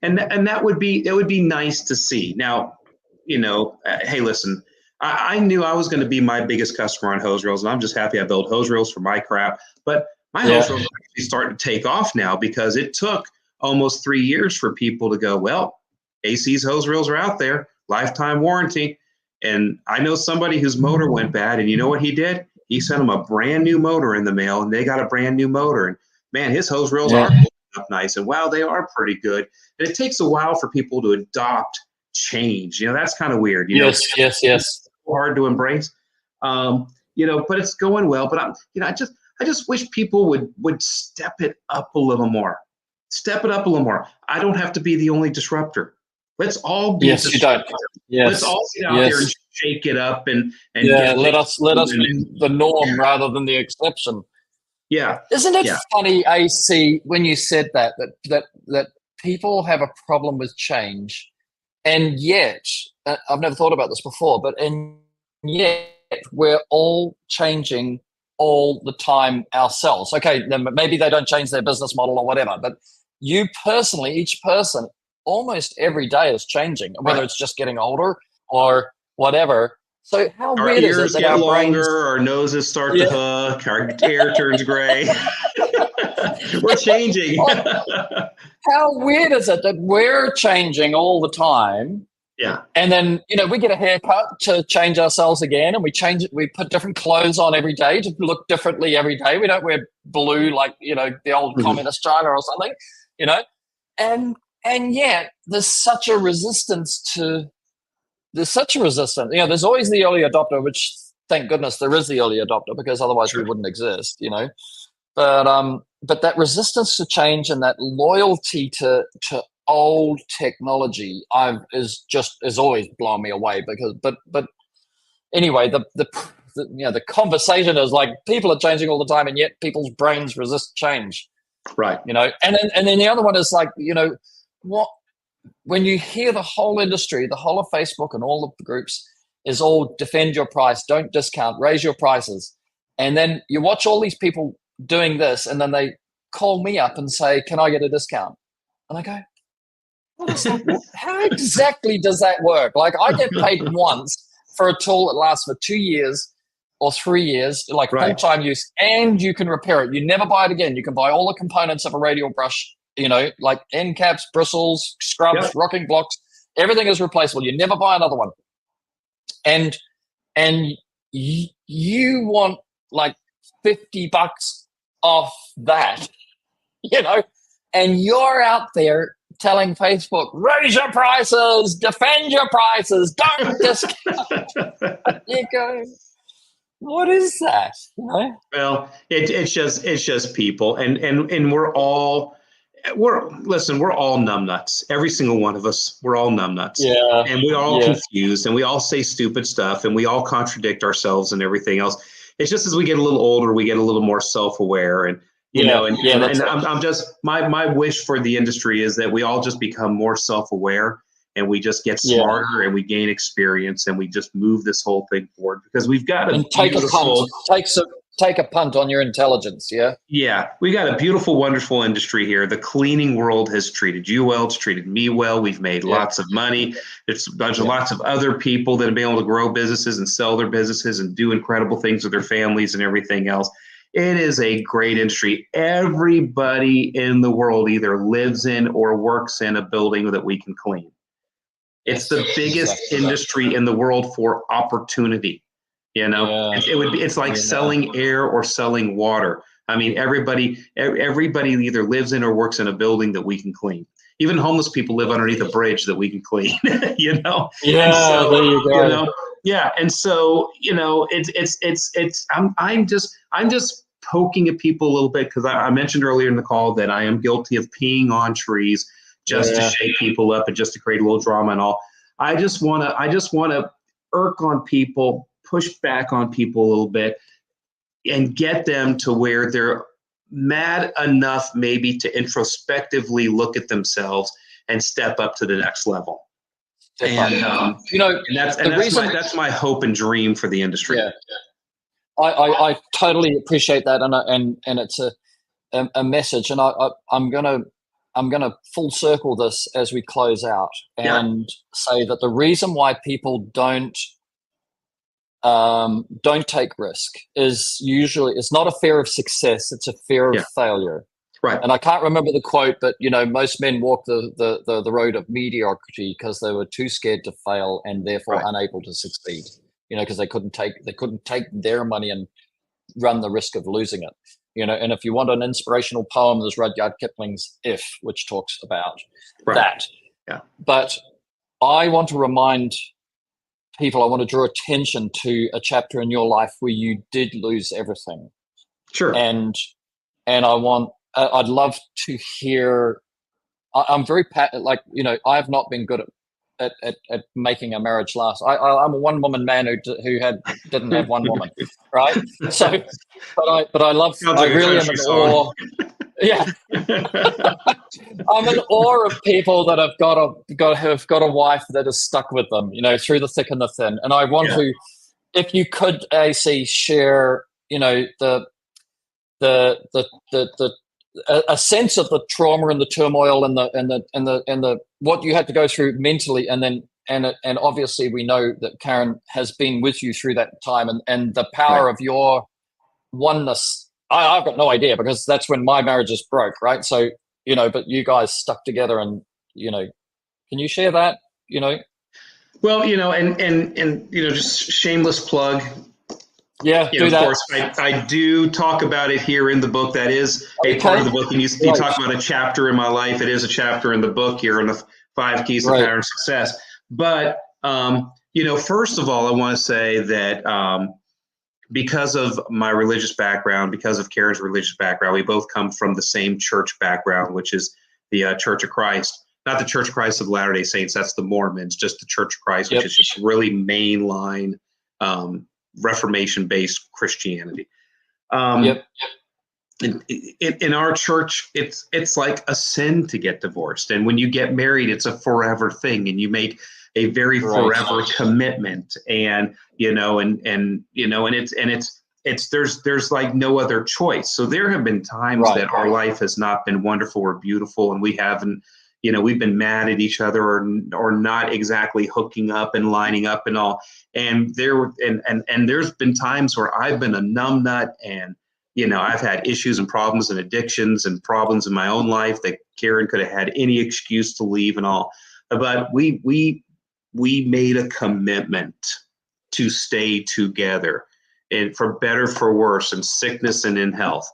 S5: And that would be nice to see. Now, hey, listen, I knew I was going to be my biggest customer on hose reels, and I'm just happy I built hose reels for my crap. But my hose reels are actually starting to take off now because it took almost 3 years for people to go, well, AC's hose reels are out there, lifetime warranty. And I know somebody whose motor went bad, and you know what he did? He sent them a brand new motor in the mail, and they got a brand new motor. And man, his hose reels are up nice, and wow, they are pretty good. And it takes a while for people to adopt change. That's kind of weird.
S6: Yes.
S5: It's hard to embrace. But it's going well. But I just wish people would step it up a little more. Step it up a little more. I don't have to be the only disruptor. Let's all be.
S6: Yes, you don't. Yes.
S5: Let's all get out there and shake it up and
S6: let us be the norm rather than the exception.
S5: Yeah.
S6: Isn't it funny, AC, when you said that people have a problem with change, and yet I've never thought about this before, and yet we're all changing all the time ourselves. Okay, then maybe they don't change their business model or whatever, but you personally, each person, almost every day is changing, whether it's just getting older or whatever. So how
S5: our
S6: weird
S5: ears
S6: is it that
S5: get
S6: our
S5: longer,
S6: brains,
S5: our noses start to hook, our hair turns gray. We're changing.
S6: how weird is it that we're changing all the time?
S5: Yeah.
S6: And then, we get a haircut to change ourselves again, and we change it. We put different clothes on every day to look differently every day. We don't wear blue like, the old communist China or something, And yet there's such a resistance. There's always the early adopter, which thank goodness there is the early adopter, because otherwise we wouldn't exist, But that resistance to change and that loyalty to old technology is always blown me away, because but anyway, the conversation is like people are changing all the time, and yet people's brains resist change.
S5: Right.
S6: And then the other one is like, what, when you hear the whole industry, the whole of Facebook and all of the groups is all defend your price, don't discount, raise your prices. And then you watch all these people doing this, and then they call me up and say, can I get a discount? And I go, what is that? How exactly does that work? Like, I get paid once for a tool that lasts for 2 years or 3 years, like full-time use, and you can repair it. You never buy it again. You can buy all the components of a radial brush, like end caps, bristles, scrubs, rocking blocks. Everything is replaceable. You never buy another one. And you want like $50 off that, and you're out there telling Facebook, raise your prices, defend your prices, don't discount. You go, what is that?
S5: Well, it's just people, and we're all numbnuts. Every single one of us, we're all numbnuts.
S6: Yeah.
S5: And we're all confused, and we all say stupid stuff, and we all contradict ourselves and everything else. It's just as we get a little older, we get a little more self-aware, and I'm just, my wish for the industry is that we all just become more self-aware, and we just get smarter, and we gain experience, and we just move this whole thing forward, because we've got a
S6: take a punt on your intelligence.
S5: Yeah, we got a beautiful, wonderful industry here. The cleaning world has treated you well. It's treated me well. We've made lots of money. There's lots of other people that have been able to grow businesses and sell their businesses and do incredible things with their families and everything else. It is a great industry. Everybody in the world either lives in or works in a building that we can clean. It's the biggest industry in the world for opportunity. You know,
S6: Yeah.
S5: it's like selling air or selling water. I mean, everybody either lives in or works in a building that we can clean. Even homeless people live underneath a bridge that we can clean, you know?
S6: Yeah,
S5: And so,
S6: there you go.
S5: you know, yeah. And so, you know, I'm just poking at people a little bit because I mentioned earlier in the call that I am guilty of peeing on trees just to shake people up and just to create a little drama and all. I just want to irk on people, push back on people a little bit, and get them to where they're mad enough maybe to introspectively look at themselves and step up to the next level. And
S6: you know,
S5: that's my hope and dream for the industry.
S6: Yeah, I totally appreciate that, and it's a message, and I'm gonna full circle this as we close out and say that the reason why people don't take risk is usually, it's not a fear of success, it's a fear of failure.
S5: Right.
S6: And I can't remember the quote, but you know, most men walk the road of mediocrity because they were too scared to fail and therefore unable to succeed. You know, because they couldn't take their money and run the risk of losing it. You know, and if you want an inspirational poem, there's Rudyard Kipling's If, which talks about that.
S5: Yeah.
S6: But I want to remind people, I want to draw attention to a chapter in your life where you did lose everything.
S5: Sure.
S6: And I'd love to hear. I'm very like, you know, I've not been good at making a marriage last. I'm a one woman man who didn't have one woman, right? So, but I love. I really am in awe. Yeah, I'm in awe of people that have got a wife that is stuck with them, you know, through the thick and the thin. And I want to, if you could, AC, share, you know, a sense of the trauma and the turmoil and the what you had to go through mentally, and obviously we know that Karen has been with you through that time, and the power of your oneness. I've got no idea, because that's when my marriages broke, right? So, you know, but you guys stuck together, and, you know, can you share that, you know?
S5: Well, you know, and you know, just shameless plug.
S6: Yeah,
S5: you know, of course, I do talk about it here in the book. That is a part of the book. And you talk about a chapter in my life. It is a chapter in the book here in the 5 Keys to Pattern Success. But, you know, first of all, I want to say that because of my religious background, because of Karen's religious background, we both come from the same church background, which is the Church of Christ. Not the Church of Christ of Latter-day Saints. That's the Mormons, just the Church of Christ, which is just really mainline Reformation-based Christianity. In our church, it's like a sin to get divorced, and when you get married, it's a forever thing, and you make a very forever commitment, and you know, and it's there's like no other choice. So there have been times that our life has not been wonderful or beautiful, and we haven't. You know, we've been mad at each other or not exactly hooking up and lining up and all. And there's been times where I've been a numbnut, and, you know, I've had issues and problems and addictions and problems in my own life that Karen could have had any excuse to leave and all. But we made a commitment to stay together, and for better, for worse, in sickness and in health.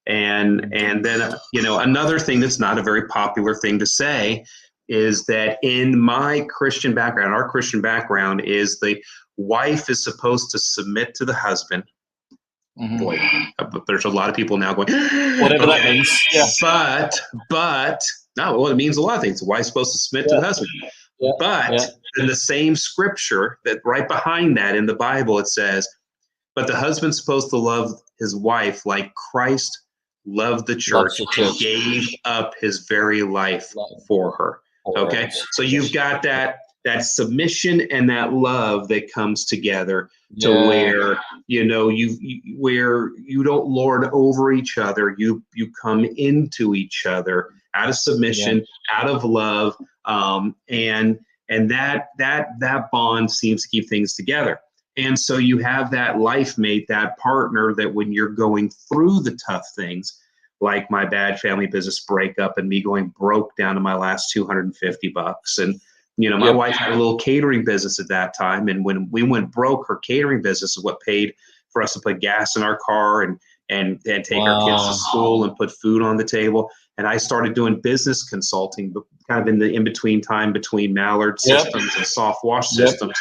S5: And then, you know, another thing that's not a very popular thing to say is that in my Christian background, our Christian background is the wife is supposed to submit to the husband. Boy, but there's a lot of people now going,
S6: whatever that means. Yeah.
S5: But no, well, it means a lot of things. The wife's supposed to submit to the husband. But in the same scripture that right behind that in the Bible, it says, but the husband's supposed to love his wife like Christ loved the church and gave up his very life for her. Okay. So you've got that submission and that love that comes together to where, you know, where you don't lord over each other. You come into each other out of submission, out of love. And that bond seems to keep things together. And so you have that life mate, that partner that when you're going through the tough things, like my bad family business breakup and me going broke down to my last $250 and You know, my
S6: Yep.
S5: wife had a little catering business at that time. And when we went broke, her catering business is what paid for us to put gas in our car and take our kids
S6: Wow.
S5: to school and put food on the table. And I started doing business consulting, but kind of in the in-between time between Mallard
S6: Yep.
S5: systems and soft wash
S6: Yep.
S5: systems.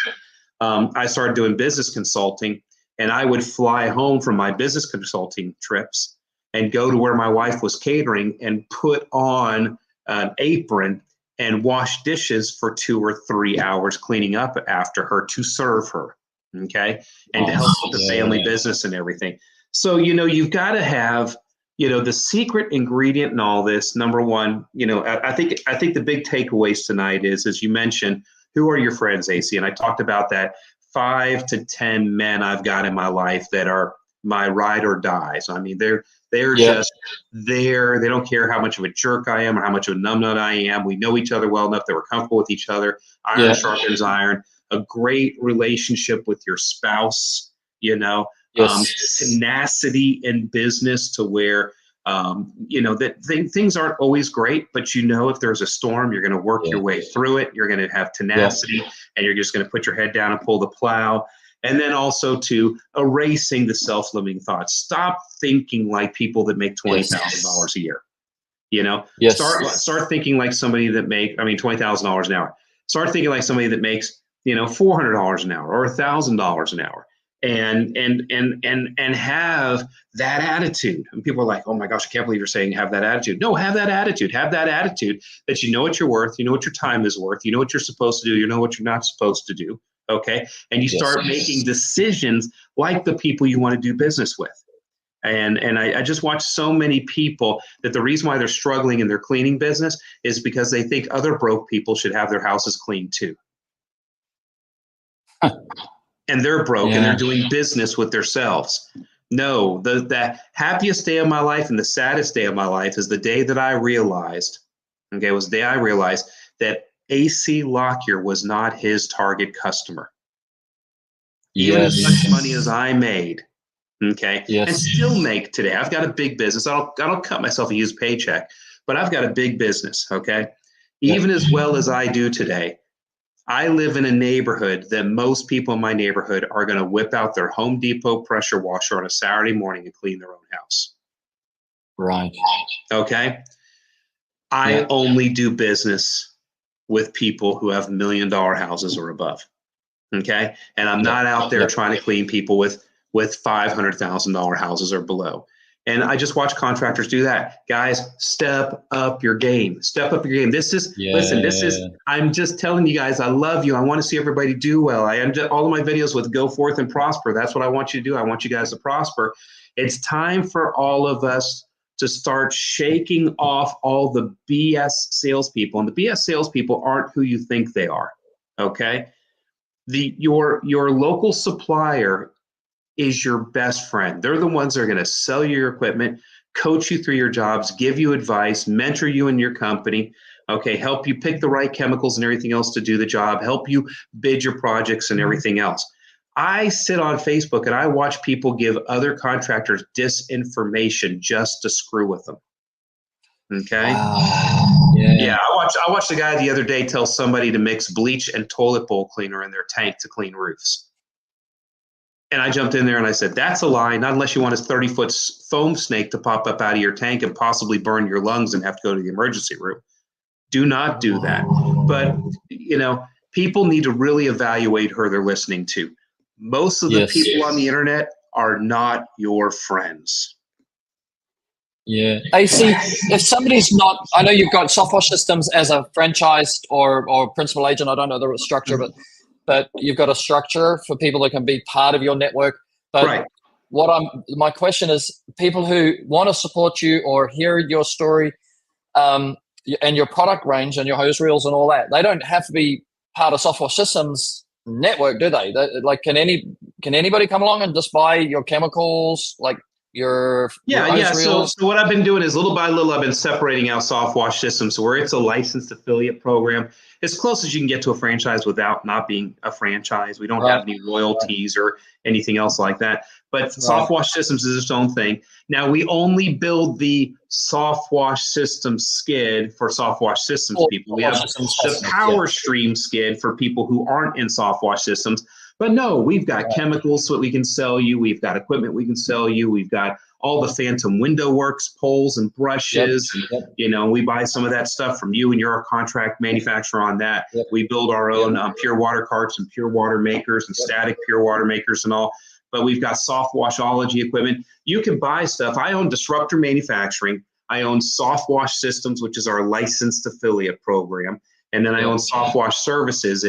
S5: I started doing business consulting, and I would fly home from my business consulting trips and go to where my wife was catering and put on an apron and wash dishes for 2 or 3 hours, cleaning up after her to serve her. Okay. And to help with the family business and everything. So, you know, you've got to have, you know, the secret ingredient in all this. Number one, you know, I think the big takeaways tonight is, as you mentioned, who are your friends, AC? And I talked about that 5 to 10 men I've got in my life that are my ride or dies. I mean, they're
S6: Yep.
S5: just there. They don't care how much of a jerk I am or how much of a numbnut I am. We know each other well enough that we're comfortable with each other. Iron
S6: Yeah.
S5: sharpens iron. A great relationship with your spouse, you know,
S6: Yes.
S5: tenacity in business to where, you know, that things aren't always great, but you know, if there's a storm, you're going to work your way through it. You're going to have tenacity and you're just going to put your head down and pull the plow. And then also to erasing the self-limiting thoughts. Stop thinking like people that make $20,000 a year. You know,
S6: Yes.
S5: start thinking like somebody that $20,000 an hour. Start thinking like somebody that makes, you know, $400 an hour or $1,000 an hour, and have that attitude. And people are like, oh my gosh, I can't believe you're saying have that attitude. No, have that attitude. Have that attitude that you know what you're worth, you know what your time is worth, you know what you're supposed to do, you know what you're not supposed to do. Okay. And you start making decisions like the people you want to do business with. And I just watch so many people that the reason why they're struggling in their cleaning business is because they think other broke people should have their houses cleaned too. And they're broke and they're doing business with themselves. No, the happiest day of my life and the saddest day of my life is the day that I realized, okay, was the day I realized that AC Lockyer was not his target customer. Even as much money as I made, okay, and still make today. I've got a big business. I don't cut myself a used paycheck, but I've got a big business, okay? Even as well as I do today, I live in a neighborhood that most people in my neighborhood are going to whip out their Home Depot pressure washer on a Saturday morning and clean their own house.
S6: Right.
S5: Okay? I only do business with people who have $1 million houses or above. Okay? And I'm not out there trying to clean people with $500,000 houses or below. And I just watch contractors do that. Guys, step up your game. Step up your game. I'm just telling you guys, I love you. I want to see everybody do well. I end all of my videos with go forth and prosper. That's what I want you to do. I want you guys to prosper. It's time for all of us to start shaking off all the BS salespeople. And the BS salespeople aren't who you think they are. Okay? Your local supplier is your best friend. They're the ones that are going to sell you your equipment, coach you through your jobs, give you advice, mentor you in your company, okay, help you pick the right chemicals and everything else to do the job, help you bid your projects and everything else. I sit on Facebook and I watch people give other contractors disinformation just to screw with them. Okay. Yeah. I watched a guy the other day tell somebody to mix bleach and toilet bowl cleaner in their tank to clean roofs. And I jumped in there and I said, that's a lie, not unless you want a 30-foot foam snake to pop up out of your tank and possibly burn your lungs and have to go to the emergency room. Do not do that. But, you know, people need to really evaluate who they're listening to. Most of the people on the internet are not your friends.
S6: Yeah. AC, if somebody's not, I know you've got Softwash Systems as a franchised or principal agent, I don't know the structure, but you've got a structure for people that can be part of your network. But my question is, people who want to support you or hear your story and your product range and your hose reels and all that, they don't have to be part of Softwash Systems network, do they? Like, can anybody come along and just buy your chemicals, like your hose reels?
S5: So what I've been doing is little by little, I've been separating out Softwash Systems where it's a licensed affiliate program. as close as you can get to a franchise without not being a franchise. We don't
S6: Right.
S5: have any royalties or anything else like that. But Soft Wash Systems is its own thing. Now, we only build the Soft Wash System skid for Soft Wash Systems people. We have the Power Stream skid for people who aren't in Soft Wash Systems. But no, we've got chemicals that we can sell you. We've got equipment we can sell you. We've got all the Phantom Window Works poles and brushes. And, you know, we buy some of that stuff from you, and you're a contract manufacturer on that. We build our own pure water carts and pure water makers and static pure water makers and all. But we've got soft washology equipment. You can buy stuff. I own Disruptor Manufacturing. I own Soft Wash Systems, which is our licensed affiliate program. And then I own Soft Wash Services.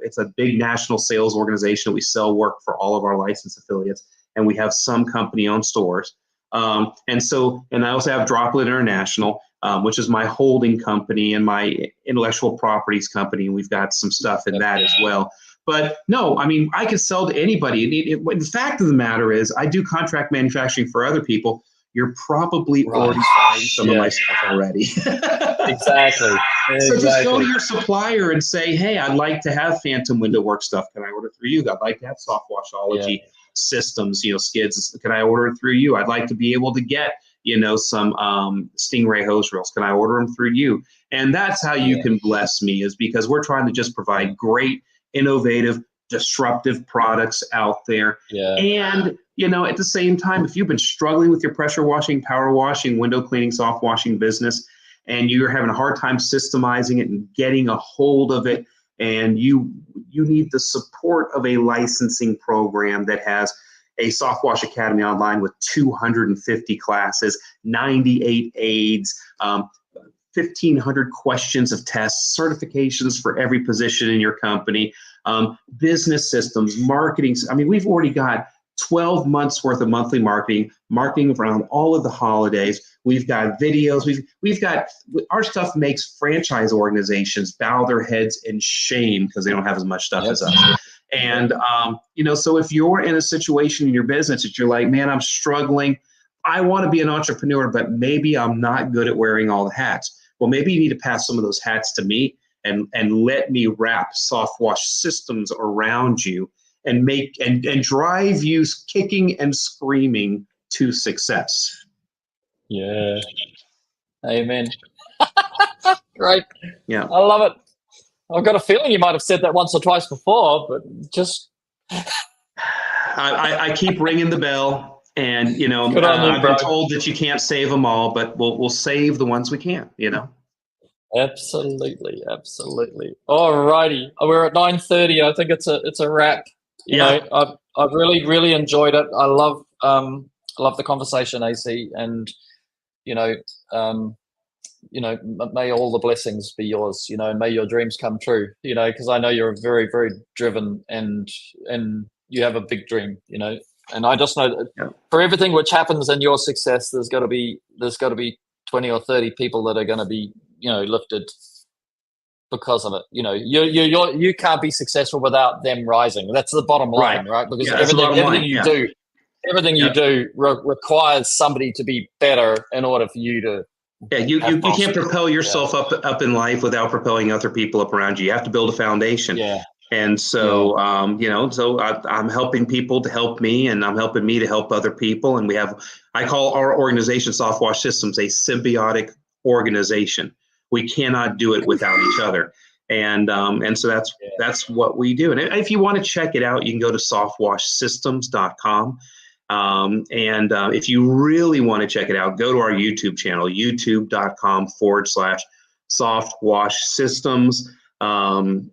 S5: It's a big national sales organization. We sell work for all of our licensed affiliates, and we have some company-owned stores. And I also have Droplet International, which is my holding company and my intellectual properties company. We've got some stuff in that as well. But no, I mean, I can sell to anybody. The fact of the matter is, I do contract manufacturing for other people. You're probably already buying some of my stuff already.
S6: Exactly.
S5: So just go to your supplier and say, hey, I'd like to have Phantom Window Work stuff. Can I order through you? I'd like to have Soft Washology systems, skids. Can I order it through you? I'd like to be able to get, some Stingray hose reels. Can I order them through you? And that's how you can bless me, is because we're trying to just provide great, innovative, disruptive products out there. And, at the same time, if you've been struggling with your pressure washing, power washing, window cleaning, soft washing business, and you're having a hard time systemizing it and getting a hold of it, and you need the support of a licensing program that has a Soft Wash Academy online with 250 classes, 98 aids, 1,500 questions of tests, certifications for every position in your company, business systems, marketing. I mean, we've already got 12 months worth of monthly marketing around all of the holidays. We've got videos. We've got, our stuff makes franchise organizations bow their heads in shame because they don't have as much stuff as us. And, so if you're in a situation in your business that you're like, man, I'm struggling, I want to be an entrepreneur, but maybe I'm not good at wearing all the hats. Well, maybe you need to pass some of those hats to me and let me wrap Soft Wash Systems around you and drive you kicking and screaming to success.
S6: Yeah. Amen. Great.
S5: Yeah.
S6: I love it. I've got a feeling you might have said that once or twice before, but just.
S5: I keep ringing the bell, and I've been told that you can't save them all, but we'll save the ones we can.
S6: Absolutely. All righty, we're at 9:30. I think it's a wrap. I've really enjoyed it. I love the conversation, AC, and may all the blessings be yours, and may your dreams come true, because I know you're very, very driven and you have a big dream, and I just know that for everything which happens in your success, there's got to be 20 or 30 people that are going to be, lifted because of it. You can't be successful without them rising. That's the bottom line, right? Because everything you do requires somebody to be better in order for you to.
S5: Yeah, you can't propel yourself up in life without propelling other people up around you. You have to build a foundation. Yeah. And so, I'm helping people to help me, and I'm helping me to help other people. And I call our organization, Soft Wash Systems, a symbiotic organization. We cannot do it without each other. And so that's what we do. And if you want to check it out, you can go to softwashsystems.com. If you really want to check it out, go to our YouTube channel, youtube.com/softwashsystems.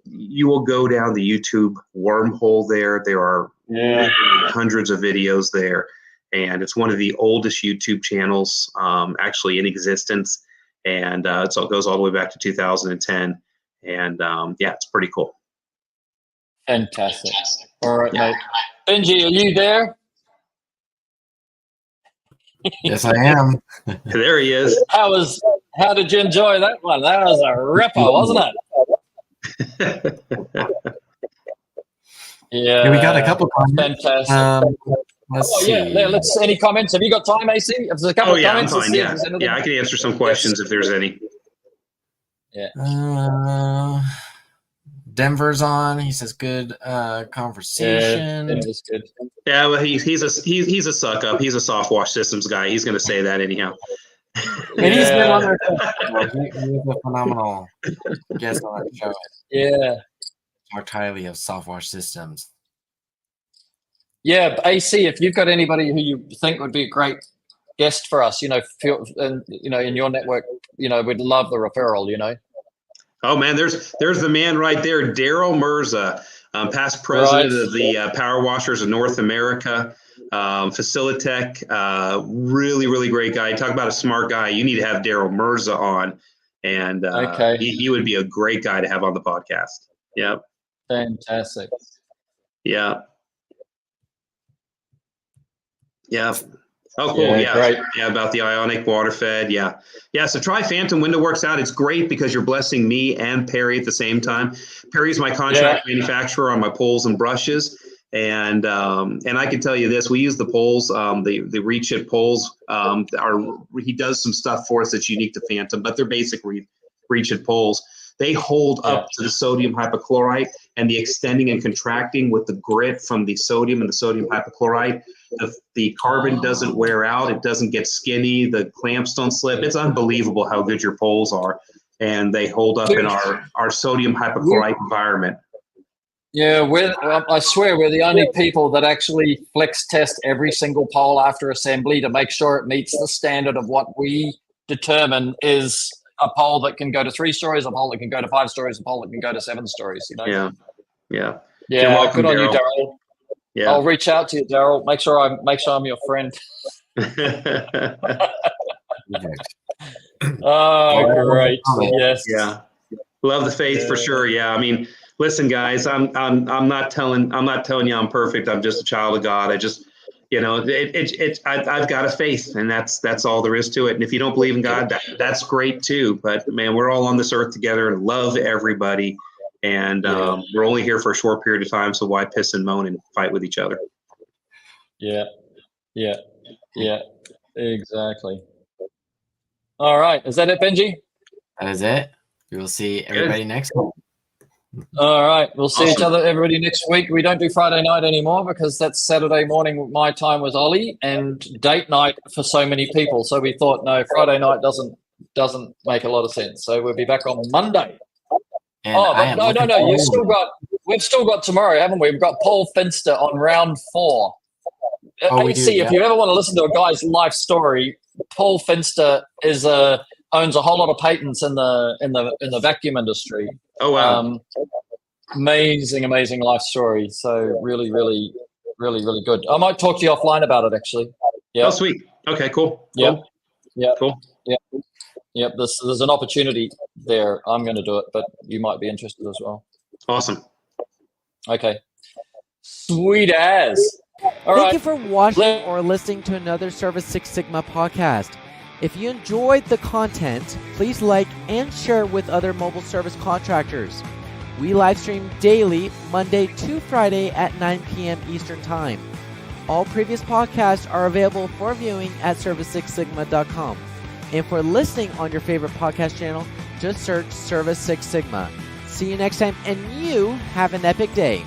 S5: You will go down the YouTube wormhole there. There are hundreds of videos there. And it's one of the oldest YouTube channels actually in existence. And it goes all the way back to 2010. And it's pretty cool.
S6: Fantastic. All right, mate. Benji, are you there?
S7: Yes, I am.
S5: There he is.
S6: How did you enjoy that one? That was a ripper, wasn't it?
S7: Yeah, we got a couple comments.
S6: Fantastic.
S7: Let's see.
S6: Any comments? Have you got time, AC? If there's a couple of comments,
S5: I'm fine. I can answer some questions if there's any.
S6: Yeah.
S7: Denver's on. He says good conversation.
S6: It was good.
S5: Yeah, well, he's a suck up. He's a soft wash systems guy. He's going to say that anyhow.
S7: And he's been on their show. He's a phenomenal guest on our show.
S6: Yeah.
S7: Talked highly of soft wash systems.
S6: Yeah, but AC, if you've got anybody who you think would be a great guest for us, in your network, we'd love the referral,
S5: Oh man, there's the man right there, Daryl Mirza, past president of the Power Washers of North America, Facilitech, really, really great guy. Talk about a smart guy. You need to have Daryl Mirza on, and he would be a great guy to have on the podcast. Yeah.
S6: Fantastic.
S5: Yeah. Yeah. Oh, cool. Yeah.
S6: Great.
S5: Yeah. About the ionic water fed. Yeah. Yeah. So try Phantom Window Works out. It's great because you're blessing me and Perry at the same time. Perry's my contract manufacturer on my poles and brushes. And I can tell you this, we use the poles, the Reach It poles, he does some stuff for us that's unique to Phantom, but they're basic Reach It poles. They hold up to the sodium hypochlorite, and the extending and contracting with the grit from the sodium and the sodium hypochlorite. The carbon doesn't wear out. It doesn't get skinny. The clamps don't slip. It's unbelievable how good your poles are, and they hold up in our sodium hypochlorite environment.
S6: Yeah, I swear we're the only people that actually flex test every single pole after assembly to make sure it meets the standard of what we determine is a pole that can go to 3 stories, a pole that can go to 5 stories, a pole that can go to 7 stories.
S5: Yeah.
S6: Yeah.
S5: You're welcome,
S6: good on you, Daryl.
S5: Yeah.
S6: I'll reach out to you, Daryl. Make sure I'm your friend. Oh, great! Yes.
S5: Yeah. Love the faith for sure. Yeah. I mean, listen, guys. I'm not telling you I'm perfect. I'm just a child of God. I just, I've got a faith, and that's all there is to it. And if you don't believe in God, that's great too. But man, we're all on this earth together and love everybody. And we're only here for a short period of time, so why piss and moan and fight with each other?
S6: Yeah, exactly. All right, is that it, Benji?
S7: That is it. We will see everybody next week.
S6: All right, we'll see everybody next week. We don't do Friday night anymore because that's Saturday morning. My time was Ollie, and date night for so many people. So we thought, no, Friday night doesn't make a lot of sense. So we'll be back on Monday.
S7: And
S6: no. We've still got tomorrow, haven't we? We've got Paul Finster on round 4. AC, if you ever want to listen to a guy's life story, Paul Finster owns a whole lot of patents in the vacuum industry.
S5: Oh wow!
S6: Amazing life story. So really, really, really, really good. I might talk to you offline about it actually. Yeah.
S5: Oh sweet. Okay. Cool.
S6: Yeah. Yeah.
S5: Cool.
S6: Yeah. Yep, there's an opportunity there. I'm going to do it, but you might be interested as well.
S5: Awesome.
S6: Okay. Sweet as.
S8: Thank you for watching or listening to another Service Six Sigma podcast. If you enjoyed the content, please like and share with other mobile service contractors. We live stream daily, Monday to Friday at 9 p.m. Eastern Time. All previous podcasts are available for viewing at service6sigma.com. And for listening on your favorite podcast channel, just search Service Six Sigma. See you next time, and you have an epic day.